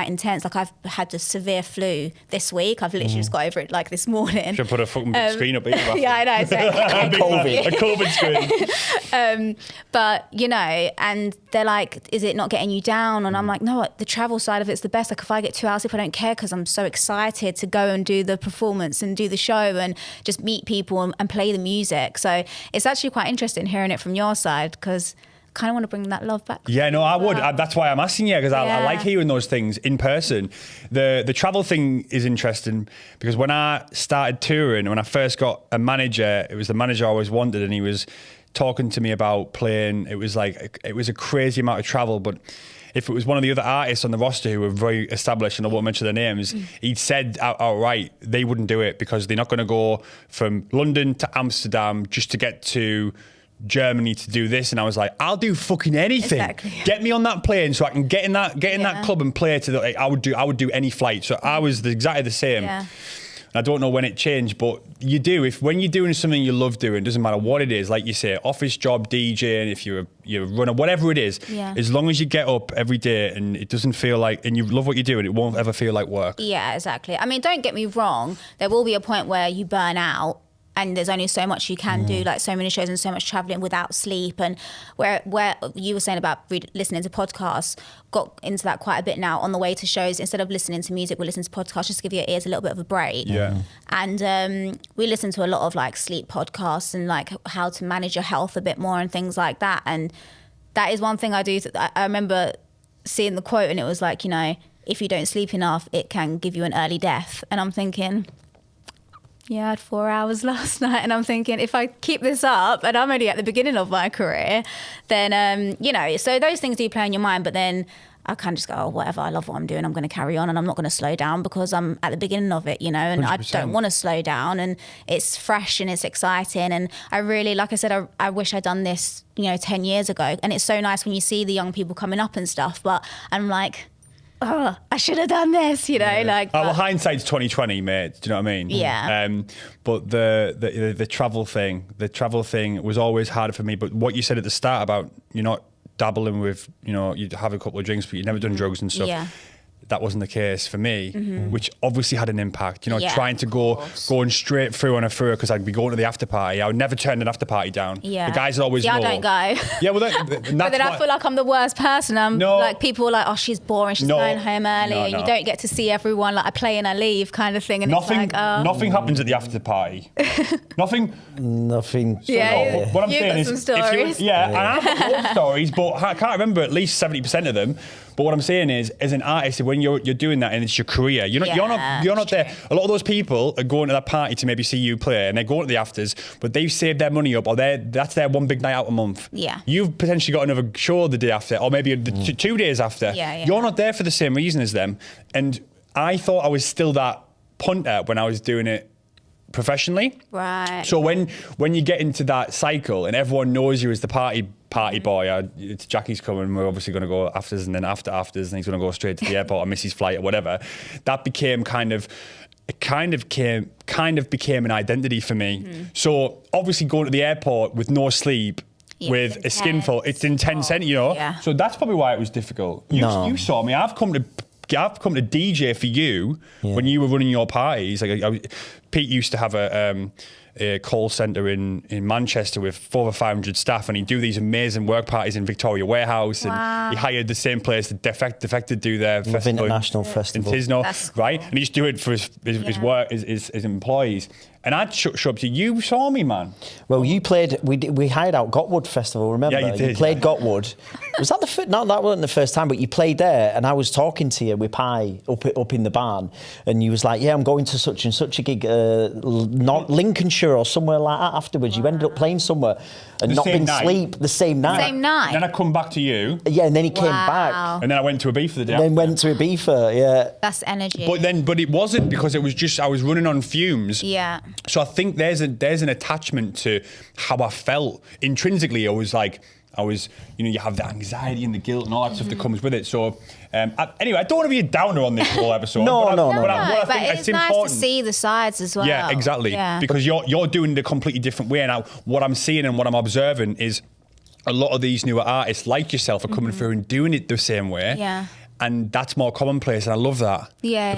intense. Like I've had a severe flu this week. I've literally just got over it like this morning. Should put a fucking screen up here. Yeah, I know. So, a COVID screen. But, you know, and they're like, is it not getting you down? And I'm like, no, the travel side of it's the best. Like if I get 2 hours, if I don't care, because I'm so excited to go and do the performance and do the show and just meet people and play the music. So it's actually quite interesting hearing it from your side, because I kind of want to bring that love back. Yeah, no, I would. That's why I'm asking you, because I like hearing those things in person. The travel thing is interesting, because when I started touring, when I first got a manager, it was the manager I always wanted, and he was talking to me about playing. It was a crazy amount of travel, but if it was one of the other artists on the roster who were very established, and I won't mention their names, he'd said outright they wouldn't do it, because they're not going to go from London to Amsterdam just to get to Germany to do this. And I was like, I'll do fucking anything. Exactly. Get me on that plane so I can get in that club and play to the. Like, I would do any flight. So I was exactly the same. Yeah. I don't know when it changed, but you do. When you're doing something you love doing, doesn't matter what it is, like you say, office job, DJing, if you're a runner, whatever it is, as long as you get up every day and it doesn't feel like, and you love what you're doing, it won't ever feel like work. Yeah, exactly. I mean, don't get me wrong. There will be a point where you burn out, and there's only so much you can do, like so many shows and so much traveling without sleep. And where you were saying about listening to podcasts, got into that quite a bit now on the way to shows. Instead of listening to music, we listen to podcasts just to give your ears a little bit of a break. Yeah. And we listen to a lot of like sleep podcasts and like how to manage your health a bit more and things like that. And that is one thing I do. I remember seeing the quote, and it was like, you know, if you don't sleep enough, it can give you an early death. And I'm thinking, yeah, I had 4 hours last night, and I'm thinking if I keep this up, and I'm only at the beginning of my career, then, you know, so those things do play in your mind, but then I kind of just go, oh, whatever, I love what I'm doing, I'm going to carry on, and I'm not going to slow down because I'm at the beginning of it, you know, and 100%. I don't want to slow down, and it's fresh and it's exciting. And I really, like I said, I wish I'd done this, you know, 10 years ago. And it's so nice when you see the young people coming up and stuff, but I'm like, oh, I should have done this, you know, like. Well, hindsight's 2020, mate. Do you know what I mean? Yeah. But the travel thing was always harder for me. But what you said at the start about you're not dabbling with, you know, you have a couple of drinks, but you've never done drugs and stuff. Yeah. That wasn't the case for me, which obviously had an impact. You know, trying to going straight through on a through, because I'd be going to the after party. I would never turn an after party down. Yeah. The guys always know. I don't go. Yeah, well, but then I feel like I'm the worst person. I'm like, people are like, oh, she's boring. She's going home early. And you don't get to see everyone. Like I play and I leave kind of thing. And nothing, it's like, oh. Nothing happens at the after party. Nothing. Yeah. What I'm saying is, some stories. and I've got more stories, but I can't remember at least 70% of them. But what I'm saying is, as an artist, when you're doing that and it's your career, you're not there. A lot of those people are going to that party to maybe see you play, and they're going to the afters, but they've saved their money up, or that's their one big night out a month. Yeah. You've potentially got another show the day after, or maybe 2 days after. Yeah. You're not there for the same reason as them. And I thought I was still that punter when I was doing it professionally. Right. So when you get into that cycle and everyone knows you as the party boy, it's Jacky's coming, we're obviously going to go afters, and then afters, and he's going to go straight to the airport or miss his flight or whatever. That became kind of became an identity for me. So obviously going to the airport with no sleep, with a skin full, it's intense, you know. Yeah. So that's probably why it was difficult. You saw me. I've come to DJ for you when you were running your parties. Like Pete used to have a call centre in Manchester with 400 or 500 staff, and he'd do these amazing work parties in Victoria Warehouse. Wow. And he hired the same place that Defected do their festival International Festival in Tisno, right? And he used to do it for his work, his employees. And I'd show up to you. You saw me, man. Well, you played. We hired out Gotwood Festival. Remember? Yeah, you did. You played Gotwood. Was that that wasn't the first time, but you played there, and I was talking to you with Pi up in the barn, and you was like, "Yeah, I'm going to such and such a gig, not Lincolnshire or somewhere like that." Afterwards, you ended up playing somewhere and not been sleep the same night. Same night. Then I come back to you. Yeah, and then he came back, and then I went to Ibiza the day. Then went to Ibiza. Yeah, that's energy. But it wasn't, because it was just I was running on fumes. Yeah. So I think there's an attachment to how I felt intrinsically. I was, you know, you have the anxiety and the guilt and all that stuff that comes with it. So Anyway, I don't want to be a downer on this whole episode. No. But it's nice to see the sides as well. Yeah, exactly. Yeah. Because you're doing it a completely different way. Now, what I'm seeing and what I'm observing is a lot of these newer artists like yourself are coming through and doing it the same way. Yeah. And that's more commonplace, and I love that. Yeah,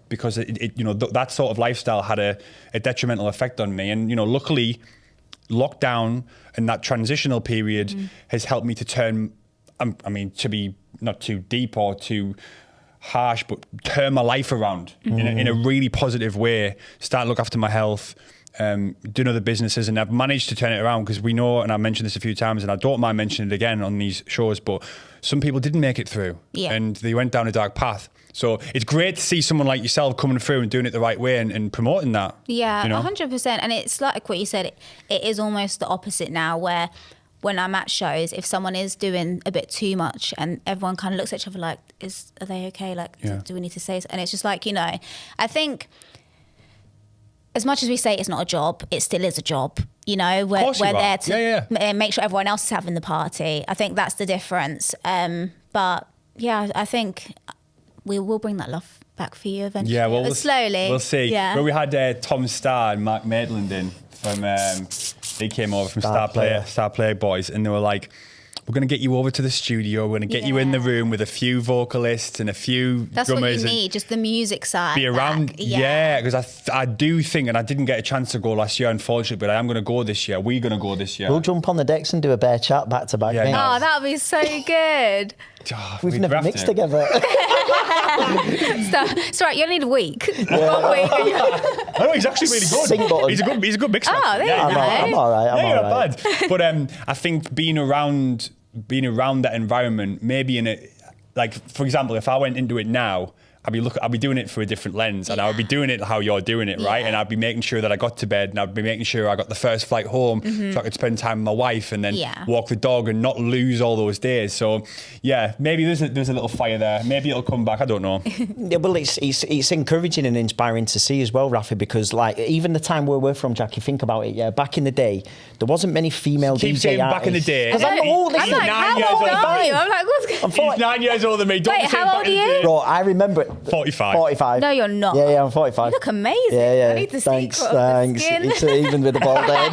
Because it that sort of lifestyle had a detrimental effect on me, and luckily, lockdown and that transitional period has helped me to turn. I mean, to be not too deep or too harsh, but turn my life around in a really positive way. Start to look after my health. Doing other businesses, and I've managed to turn it around because we know, and I mentioned this a few times, and I don't mind mentioning it again on these shows, but some people didn't make it through and they went down a dark path. So it's great to see someone like yourself coming through and doing it the right way and promoting that. Yeah, 100%. And it's like what you said, it is almost the opposite now, where when I'm at shows, if someone is doing a bit too much and everyone kind of looks at each other like, are they okay? Like, do we need to say so? And it's just like, I think as much as we say it's not a job, it still is a job. We're there to make sure everyone else is having the party. I think that's the difference. But yeah, I think we will bring that love back for you eventually. Yeah, well, slowly. We'll see. Yeah. Well, we had Tom Starr and Mark Maitland in from. They came over from Star Player Boys, and they were like, we're going to get you over to the studio. We're going to get you in the room with a few vocalists and a few drummers. That's what you need, just the music side. Be around, because I do think, and I didn't get a chance to go last year, unfortunately, but I am going to go this year. We're going to go this year. We'll jump on the decks and do a bear chat back to back. Oh, that would be so good. We've never mixed together. It's right, you only need a week. I know, he's actually really good. He's a good mixer. Oh, there you go. I'm all right. You're not bad. But I think being around that environment, maybe in it, like, for example, if I went into it now, I'd be doing it through a different lens, and I would be doing it how you're doing it, right? And I'd be making sure that I got to bed, and I'd be making sure I got the first flight home so I could spend time with my wife and then walk the dog and not lose all those days. So yeah, maybe there's a little fire there. Maybe it'll come back. I don't know. Well, it's encouraging and inspiring to see as well, Raphi, because like even the time where we're from, Jacky, think about it. Yeah, back in the day, there wasn't many female Keep DJ saying artists. back in the day. Because I'm old. I'm like, how old are you? I'm like, what's He's 9 years older than me. Wait, how old are you? Bro, I remember it. 45. No, you're not. Yeah, I'm 45. You look amazing. Yeah. I need the Thanks. secret of the skin. It's even with the bald head.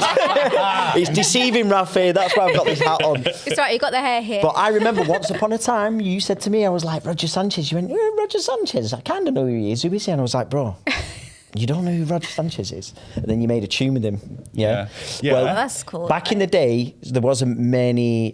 It's deceiving, Raphi. That's why I've got this hat on. It's right, you got the hair here. But I remember once upon a time, you said to me, I was like, Roger Sanchez. You went, Roger Sanchez? I kind of know who he is. Who is he? And I was like, bro, you don't know who Roger Sanchez is? And then you made a tune with him. Yeah. Well, that's cool. Back in the day, there wasn't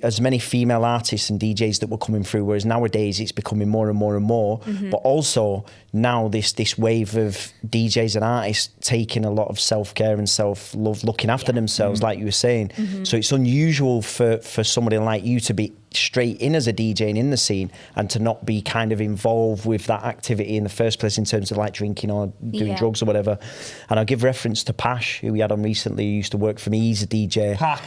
as many female artists and DJs that were coming through, whereas nowadays it's becoming more and more and more. But also now this wave of DJs and artists taking a lot of self-care and self-love, looking after themselves, like you were saying. So it's unusual for somebody like you to be straight in as a DJ and in the scene and to not be kind of involved with that activity in the first place in terms of like drinking or doing drugs or whatever. And I'll give reference to Pash, who we had on recently, who used to work for me. He's a DJ. Pash.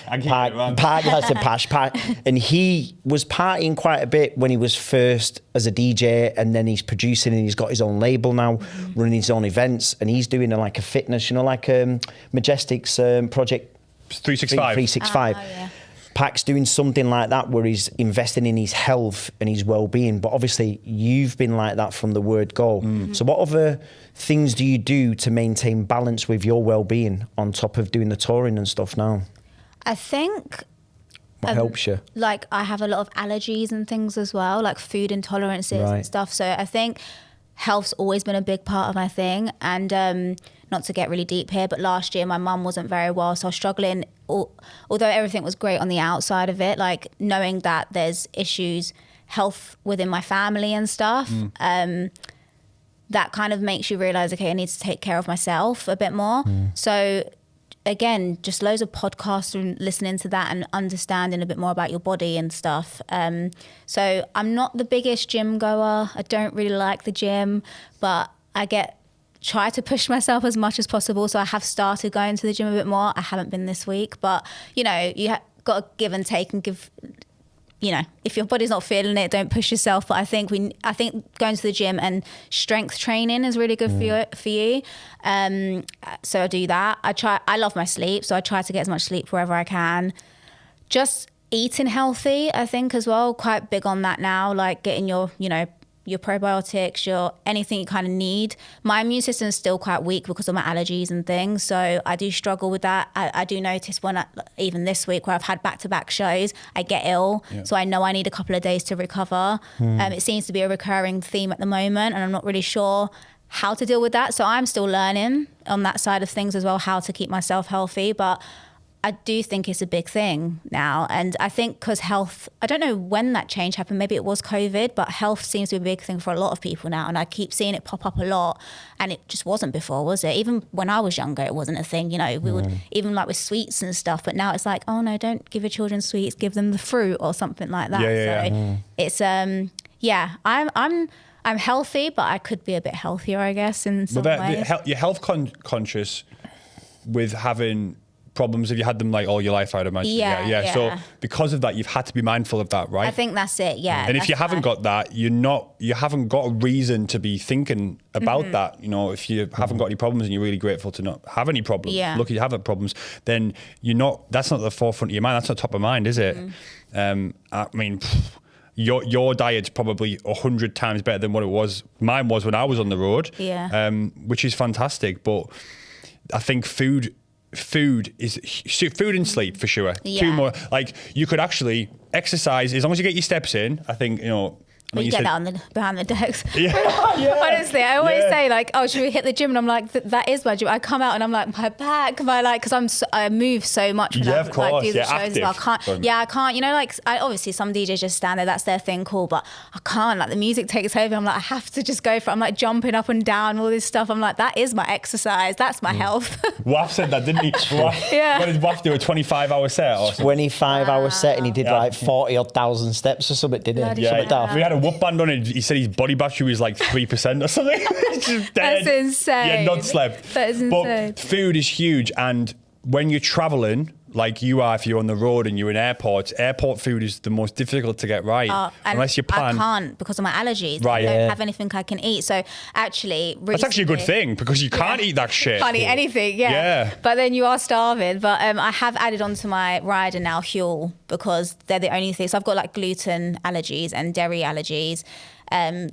And he was partying quite a bit when he was first as a DJ, and then he's producing and he's got his own label now, running his own events, and he's doing like a fitness, like Majestic's project 365. Pac's doing something like that where he's investing in his health and his well-being. But obviously, you've been like that from the word go. So what other things do you do to maintain balance with your well-being on top of doing the touring and stuff now? I think... What helps you? Like, I have a lot of allergies and things as well, like food intolerances and stuff. So I think health's always been a big part of my thing. And not to get really deep here, but last year my mum wasn't very well, so I was struggling. Although everything was great on the outside of it, like knowing that there's issues, health within my family and stuff, that kind of makes you realise, okay, I need to take care of myself a bit more. So again, just loads of podcasts and listening to that and understanding a bit more about your body and stuff. So I'm not the biggest gym goer. I don't really like the gym, but I try to push myself as much as possible. So I have started going to the gym a bit more. I haven't been this week, but you got to give and take and give. If your body's not feeling it, don't push yourself. But I think going to the gym and strength training is really good for you. So I do that. I love my sleep, so I try to get as much sleep wherever I can. Just eating healthy, I think, as well. Quite big on that now, like getting your, your probiotics, your anything you kind of need. My immune system is still quite weak because of my allergies and things, so I do struggle with that. I do notice even this week where I've had back-to-back shows, I get ill, so I know I need a couple of days to recover. It seems to be a recurring theme at the moment, and I'm not really sure how to deal with that. So I'm still learning on that side of things as well, how to keep myself healthy. But I do think it's a big thing now. And I think because health, I don't know when that change happened, maybe it was COVID, but health seems to be a big thing for a lot of people now. And I keep seeing it pop up a lot. And it just wasn't before, was it? Even when I was younger, it wasn't a thing. We would, even like with sweets and stuff, but now it's like, oh no, don't give your children sweets, give them the fruit or something like that. It's, I'm healthy, but I could be a bit healthier, I guess, in some ways. You're health conscious with having problems if you had them like all your life, I'd imagine. Yeah. So because of that, you've had to be mindful of that, right? I think that's it. Yeah. And if you haven't got that, you haven't got a reason to be thinking about that. If you haven't got any problems and you're really grateful to not have any problems, lucky you have problems, then that's not the forefront of your mind. That's not top of mind, is it? I mean, your diet's probably 100 times better than what it was. Mine was when I was on the road. Which is fantastic. But I think food and sleep for sure. Two more. Like you could actually exercise as long as you get your steps in. I think Well, you get that behind the decks. Yeah. Honestly, I always say like, oh, should we hit the gym? And I'm like, that is my gym. I come out and I'm like, my back, because I move so much when I like, do the shows as well. I can't, obviously some DJs just stand there, that's their thing, cool, but I can't, like the music takes over. I'm like, I have to just go for it. I'm like jumping up and down, all this stuff. I'm like, that is my exercise. That's my health. Waf said that, didn't he? What did Waf do, a 25-hour set? Or 25-hour set, and he did like 40,000 steps or something, didn't he? Yeah. We had a whoop band on it. He said his body battery was like 3% or something. It's just dead. That's insane. Yeah, not slept. That is insane. But food is huge, and when you're traveling, like you are, if you're on the road and you're in airports, airport food is the most difficult to get right. Unless you plan. I can't because of my allergies. Right. I don't have anything I can eat. So actually, that's actually a good thing because you can't eat that shit. Can't eat anything, yeah. But then you are starving. But I have added onto my rider now Huel because they're the only things. So I've got like gluten allergies and dairy allergies.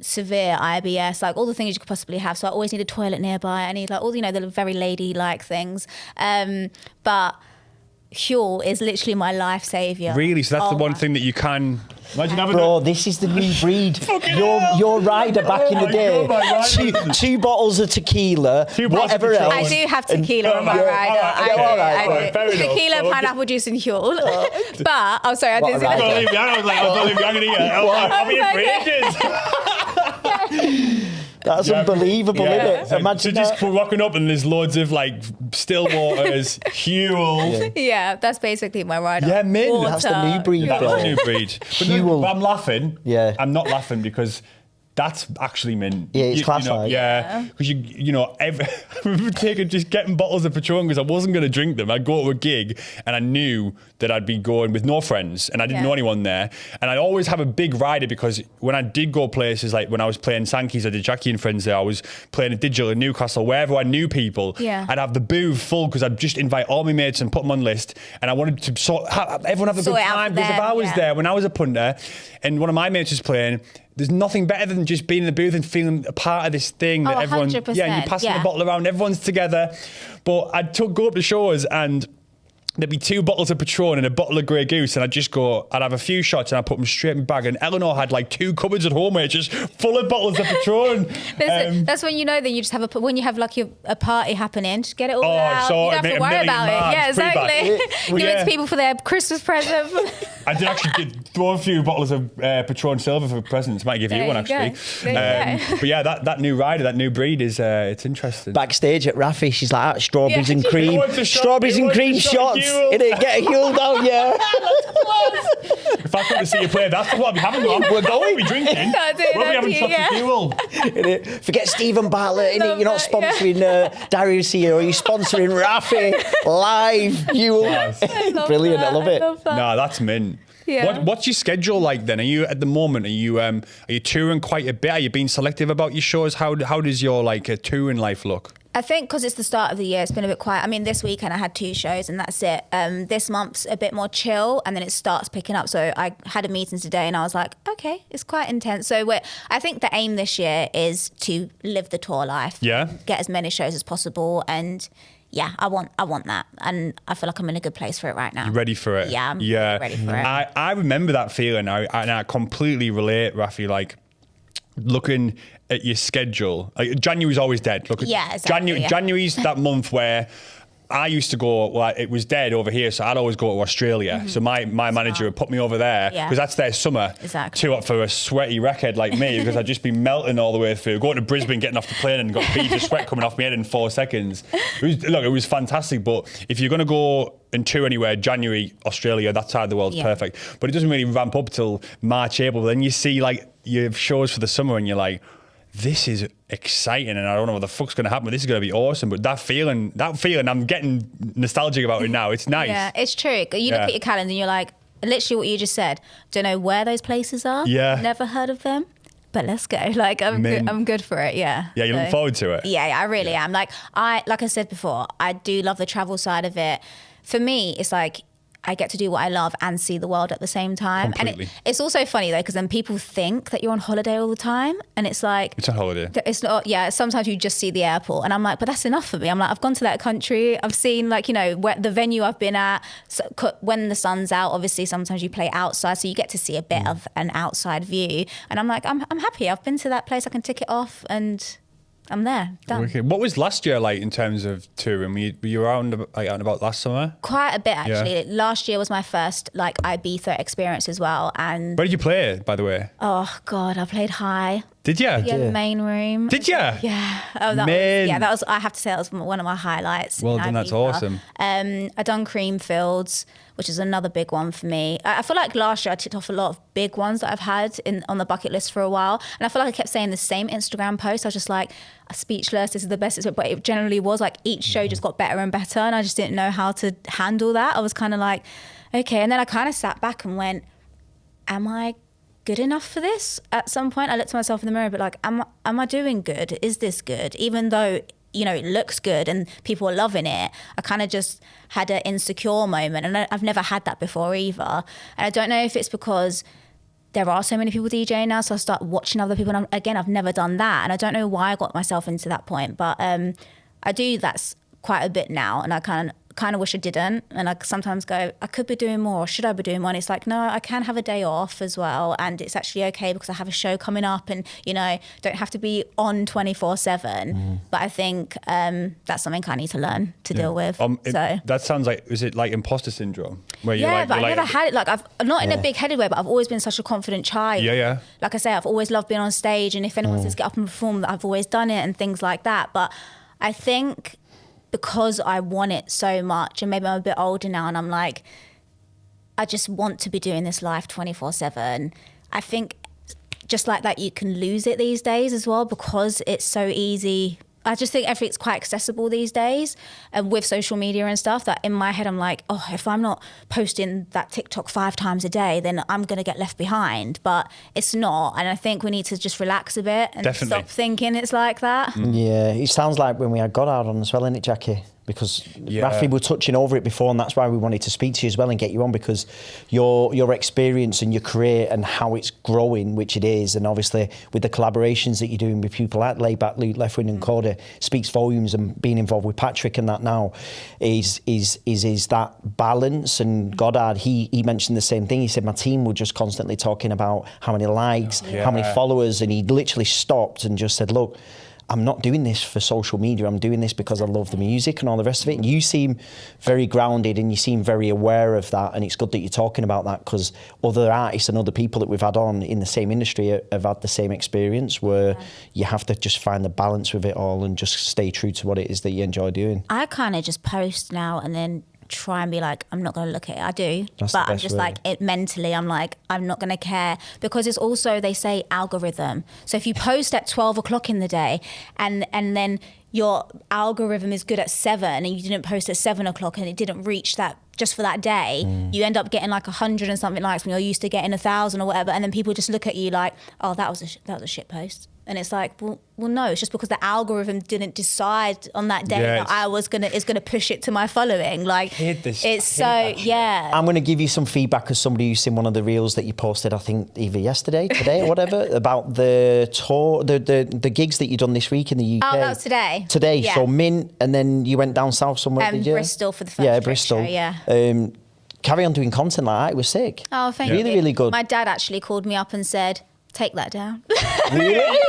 Severe IBS, like all the things you could possibly have. So I always need a toilet nearby. I need like all, the very ladylike things. But Huel is literally my life savior. Really? So that's the one thing that you can imagine having. Bro, this is the new breed. Your rider back in the day. Two bottles of tequila, whatever else. I do have tequila on my rider. Tequila, pineapple juice, and Huel. But I'm sorry, I didn't say that. Don't leave me. I'm going to eat it. I'll be in for ages. That's unbelievable, isn't it? Imagine just walking up and there's loads of like still waters, Huel. Yeah, that's basically my rider. Yeah, mint. That's the new breed, bro. That's the new breed. But I'm laughing. Yeah. I'm not laughing because that's actually mint. Yeah, it's classified. Because I remember just getting bottles of Patron because I wasn't going to drink them. I'd go to a gig and I knew that I'd be going with no friends and I didn't know anyone there. And I'd always have a big rider because when I did go places, like when I was playing Sankey's, I did Jacky and Friends there, I was playing a digital in Newcastle, wherever I knew people, I'd have the booth full because I'd just invite all my mates and put them on list. And I wanted to everyone have a good time because if I was there when I was a punter and one of my mates was playing, there's nothing better than just being in the booth and feeling a part of this thing that everyone, 100%. and you're passing the bottle around, everyone's together. But I'd go up to shows and there'd be 2 bottles of Patron and a bottle of Grey Goose, and I'd have a few shots and I'd put them straight in my bag. And Eleanor had like 2 cupboards at home where it's just full of bottles of Patron. That's when you know that you just have when you have like a party happening, just get it all out. You don't have to worry about it. Yeah, exactly. Give it to people for their Christmas present. I did actually throw a few bottles of Patron Silver for presents. Might give you one actually. But yeah, that new rider, that new breed is it's interesting. Backstage at Raphi, she's like, strawberries and cream, strawberries and cream shots. It get a Huel down, If I come to see you play, that's what I'll be having. We're going to be drinking. We'll be having shots of Huel. Forget Stephen Bartlett, innit? You're not sponsoring Darius here, or you're sponsoring Raphi live Huel. Yes. Brilliant, I love it. No, that's mint. Yeah. What's your schedule like then? Are you at the moment? Are you touring quite a bit? Are you being selective about your shows? How does your like touring life look? I think because it's the start of the year, it's been a bit quiet. I mean, this weekend I had 2 shows and that's it. This month's a bit more chill and then it starts picking up. So I had a meeting today and I was like, okay, it's quite intense. So I think the aim this year is to live the tour life. Yeah. Get as many shows as possible. And yeah, I want that. And I feel like I'm in a good place for it right now. You ready for it? Yeah, I'm ready for it. I remember that feeling. I completely relate, Raphi, like looking at your schedule. Like, January's always dead. Look, yeah, exactly. January's that month where I used to go, well, it was dead over here, so I'd always go to Australia. So my manager would put me over there because that's their summer. Exactly. Too hot for a sweaty wreckhead like me because I'd just be melting all the way through. Going to Brisbane, getting off the plane and got beads of sweat coming off my head in 4 seconds. It was fantastic. But if you're going to go and tour anywhere, January, Australia, that side of the world's perfect. But it doesn't really ramp up till March, April. Then you see like your shows for the summer and you're like, this is exciting and I don't know what the fuck's going to happen, but this is going to be awesome. But that feeling, I'm getting nostalgic about it now. It's nice. Yeah, it's true. You look at your calendar and you're like, literally what you just said, don't know where those places are. Yeah. Never heard of them, but let's go. Like, I'm good for it, yeah. Yeah, you're looking forward to it. Yeah, I really am. Like I said before, I do love the travel side of it. For me, it's like, I get to do what I love and see the world at the same time. Completely. And it's also funny though, because then people think that you're on holiday all the time. And it's like... It's a holiday. It's not, yeah, sometimes you just see the airport. And I'm like, but that's enough for me. I'm like, I've gone to that country. I've seen like, where the venue I've been at. So, when the sun's out, obviously sometimes you play outside. So you get to see a bit of an outside view. And I'm like, I'm happy. I've been to that place. I can tick it off and... I'm there, done. Okay. What was last year like in terms of touring? Were you around like, out and about last summer? Quite a bit, actually. Yeah. Last year was my first like Ibiza experience as well. And where did you play, by the way? Oh God, I played high. Did you? Yeah, the main room. Did you? Yeah. Oh, that was. I have to say that was one of my highlights. Well done, that's awesome. I done Creamfields, which is another big one for me. I feel like last year I ticked off a lot of big ones that I've had on the bucket list for a while, and I feel like I kept saying the same Instagram post. I was just like, speechless. This is the best. But it generally was like each show just got better and better, and I just didn't know how to handle that. I was kind of like, okay, and then I kind of sat back and went, am I good enough for this? At some point I looked at myself in the mirror, but like, am I doing good? Is this good? Even though it looks good and people are loving it, I kind of just had an insecure moment, and I've never had that before either. And I don't know if it's because there are so many people DJing now, so I start watching other people, and I've never done that, and I don't know why I got myself into that point, but I do that quite a bit now, and I kind of wish I didn't, and I sometimes go, I could be doing more, or should I be doing more? And it's like, no, I can have a day off as well, and it's actually okay because I have a show coming up, and don't have to be on 24/7. But I think that's something I need to learn to deal with. That sounds like, is it like imposter syndrome? Where but I never had it. Like, I've not in a big-headed way, but I've always been such a confident child. Yeah. Like I say, I've always loved being on stage, and if anyone says get up and perform, I've always done it and things like that. But I think because I want it so much, and maybe I'm a bit older now, and I'm like, I just want to be doing this live 24/7. I think just like that, you can lose it these days as well, because it's so easy. I just think everything's quite accessible these days, and with social media and stuff, that in my head I'm like, oh, if I'm not posting that TikTok 5 times a day, then I'm going to get left behind. But it's not, and I think we need to just relax a bit and stop thinking it's like that. Yeah, it sounds like when we had Goddard on as well, innit, Jackie? Because Raphi were touching over it before, and that's why we wanted to speak to you as well and get you on, because your experience and your career and how it's growing, which it is, and obviously with the collaborations that you're doing with people like Layback, Luke, Leftwind and Corda, speaks volumes, and being involved with Patrick and that now is that balance. And Goddard, he mentioned the same thing. He said, my team were just constantly talking about how many likes, how many followers, and he literally stopped and just said, look, I'm not doing this for social media. I'm doing this because I love the music and all the rest of it. And you seem very grounded, and you seem very aware of that. And it's good that you're talking about that, because other artists and other people that we've had on in the same industry have had the same experience, where you have to just find the balance with it all and just stay true to what it is that you enjoy doing. I kind of just post now and then try and be like, I'm not going to look at it. I do, but I'm just like, it mentally, I'm like, I'm not going to care, because it's also, they say algorithm. So if you post at 12 o'clock in the day and then your algorithm is good at 7 and you didn't post at 7 o'clock and it didn't reach that just for that day, you end up getting like 100 and something likes when you're used to getting 1,000 or whatever, and then people just look at you like, oh, that was a shit post. And it's like, well, no, it's just because the algorithm didn't decide on that day that I was is gonna push it to my following. Like, I'm gonna give you some feedback as somebody who's seen one of the reels that you posted, I think either yesterday, today, or whatever, about the tour, the gigs that you done this week in the UK. Oh, that was today. Today, so Mint, and then you went down south somewhere. Did you? Bristol for the first Bristol. Show, yeah. Carry on doing content like that. It was sick. Oh, thank you. Really good. My dad actually called me up and said, take that down. Really?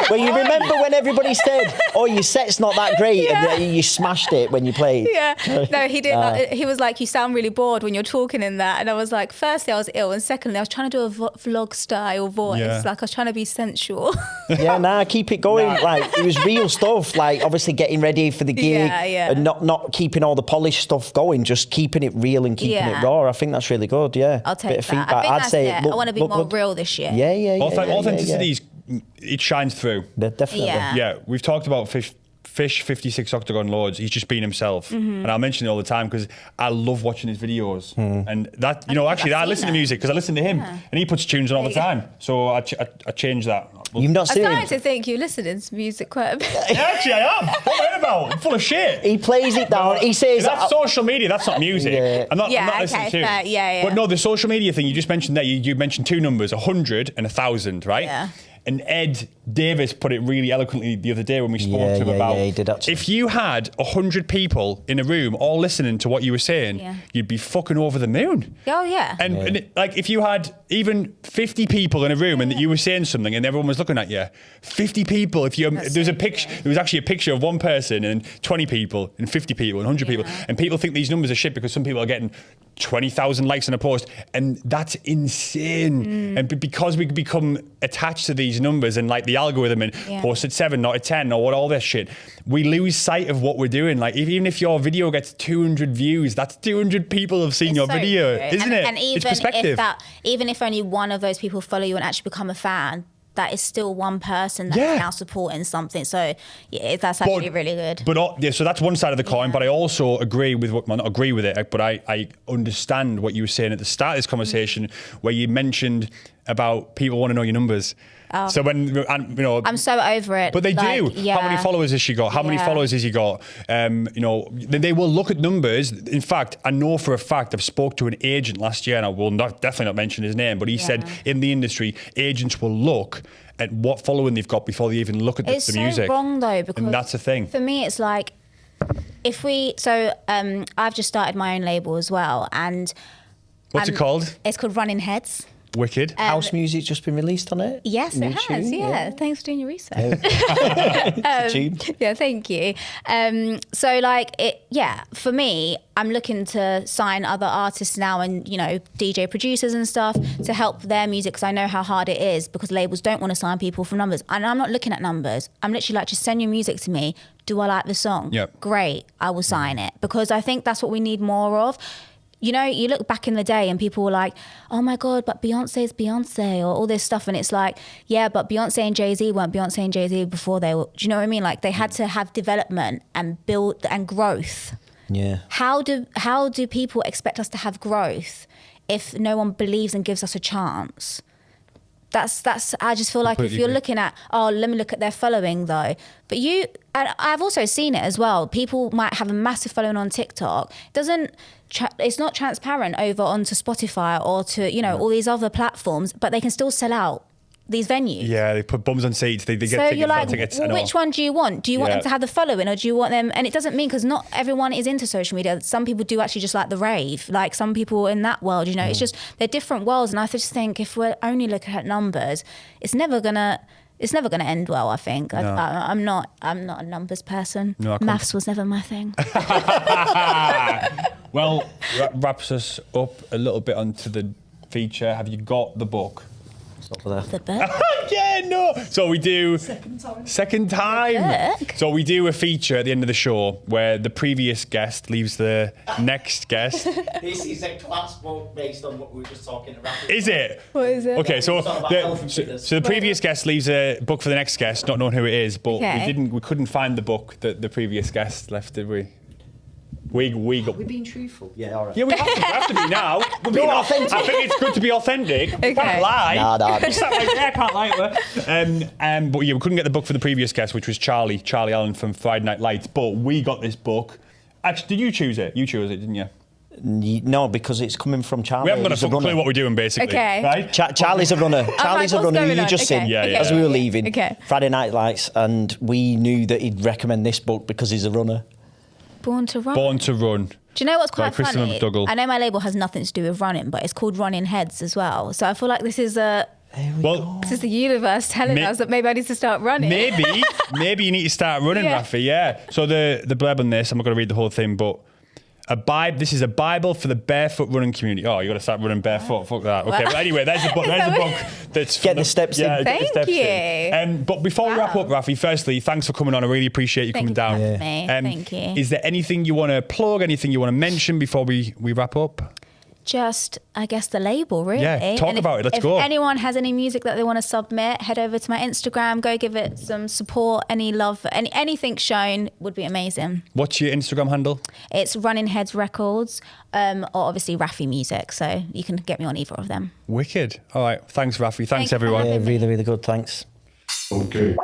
Well, you remember when everybody said, oh, your set's not that great, and then you smashed it when you played. Yeah. No, he did. He was like, you sound really bored when you're talking in that. And I was like, firstly, I was ill. And secondly, I was trying to do a vlog style voice. Like, I was trying to be sensual. Keep it going. Like, it was real stuff. Like, obviously getting ready for the gig and not keeping all the polished stuff going, just keeping it real and keeping it raw. I think that's really good, I'll take bit of that. feedback. I think I'd say I want to be more real this year. Authenticity, it shines through. Definitely. Yeah, we've talked about Fish 56 Octagon loads. He's just been himself, and I mention it all the time because I love watching his videos. And that, I listen to music because I listen to him, and he puts tunes on all the time. So I changed that. You've not seen I'm him? starting to think you're listening to music quite a bit. Actually, I am. What am I about? I'm full of shit. He plays it down. He says that's social media. That's not music. I'm not listening to. Fair. But no, the social media thing you just mentioned there. You mentioned two numbers, 100 and 1,000, right? Yeah. And Ed Davis put it really eloquently the other day when we spoke to him about he did actually. If you had 100 people in a room all listening to what you were saying, you'd be fucking over the moon. Oh, yeah. And like if you had even 50 people in a room and that you were saying something and everyone was looking at you, 50 people, there was actually a picture of one person and 20 people and 50 people and 100 people, and people think these numbers are shit because some people are getting 20,000 likes on a post, and that's insane. And because we become attached to these numbers and like the algorithm and post at 7, not at 10, or what all this shit, we lose sight of what we're doing. Like even if your video gets 200 views, that's 200 people have seen your video, isn't it? And even it's perspective. Even if only one of those people follow you and actually become a fan, that is still one person that's now supporting something. So that's actually really good. But so that's one side of the coin. But I also agree with not agree with it, but I understand what you were saying at the start of this conversation, where you mentioned about people want to know your numbers. Oh. So I'm so over it. But they do. How many followers has she got? How many followers has he got? They will look at numbers. In fact, I know for a fact I've spoke to an agent last year, and I will definitely not mention his name, but he said in the industry, agents will look at what following they've got before they even look at the music. It's so wrong though, because and that's the thing. For me, it's like I've just started my own label as well, and what's it called? It's called Running Heads. Wicked. House music's just been released on it? Yes, it has. Yeah. Thanks for doing your research. Thank you. For me, I'm looking to sign other artists now and, DJ producers and stuff to help their music, because I know how hard it is, because labels don't want to sign people for numbers. And I'm not looking at numbers. I'm literally like, just send your music to me. Do I like the song? Yep. Great. I will sign it, because I think that's what we need more of. You look back in the day and people were like, oh my God, but Beyonce's Beyonce, or all this stuff. And it's like, yeah, but Beyonce and Jay-Z weren't Beyonce and Jay-Z before they were, do you know what I mean? Like they had to have development and build and growth. Yeah. How do people expect us to have growth if no one believes and gives us a chance? That's I just feel like if you're looking at, let me look at their following though. But and I've also seen it as well. People might have a massive following on TikTok. It's not transparent over onto Spotify or to, all these other platforms, but they can still sell out these venues. Yeah, they put bums on seats. They get so tickets, you're like, tickets. Well, which one do you want? Do you want them to have the following, or do you want them? And it doesn't mean, because not everyone is into social media. Some people do actually just like the rave. Like some people in that world, it's just, they're different worlds. And I just think if we're only looking at numbers, it's never gonna end well, I think. No. I'm not a numbers person. No, maths was never my thing. Well, wraps us up a little bit onto the feature. Have you got the book? The book? Yeah, no. So we do... Second time. So we do a feature at the end of the show where the previous guest leaves the next guest. This is a class book based on what we were just talking about. Is it? What is it? Okay, so the previous guest leaves a book for the next guest, not knowing who it is, but we couldn't find the book that the previous guest left, did we? We got. We're being truthful. Yeah, all right. Yeah, we have to be now. We're being authentic. I think it's good to be authentic. We can't lie. Nah. It's not like, I can't lie to her. But yeah, we couldn't get the book for the previous guest, which was Charlie Allen from Friday Night Lights. But we got this book. Actually, did you choose it? You chose it, didn't you? No, because it's coming from Charlie. We haven't got a fucking clue what we're doing, basically. Okay. Right? Charlie's a runner. Charlie's a runner who you just seen as we were leaving. Okay. Friday Night Lights, and we knew that he'd recommend this book because he's a runner. Born to Run. Born to Run. Do you know what's By quite Christopher funny? McDougall. I know my label has nothing to do with running, but it's called Running Heads as well. So I feel like this is the universe telling us that maybe I need to start running. Maybe you need to start running, Raphi. Yeah. So the blurb on this, I'm not going to read the whole thing, but this is a Bible for the barefoot running community. Oh, you got to start running barefoot. Fuck that. Okay, but anyway, there's a book. That's get the steps in. Thank you. But before we wrap up, Raphi, firstly, thanks for coming on. I really appreciate you coming down. Thank you. Is there anything you want to plug? Anything you want to mention before we wrap up? Just, I guess, the label, really. Yeah, talk about it. Let's go. If anyone has any music that they want to submit, head over to my Instagram, go give it some support, any love, anything shown would be amazing. What's your Instagram handle? It's Running Heads Records, or obviously Raphi Music, so you can get me on either of them. Wicked. All right, thanks, Raphi. Thanks everyone. Yeah, really, really good. Thanks. Okay.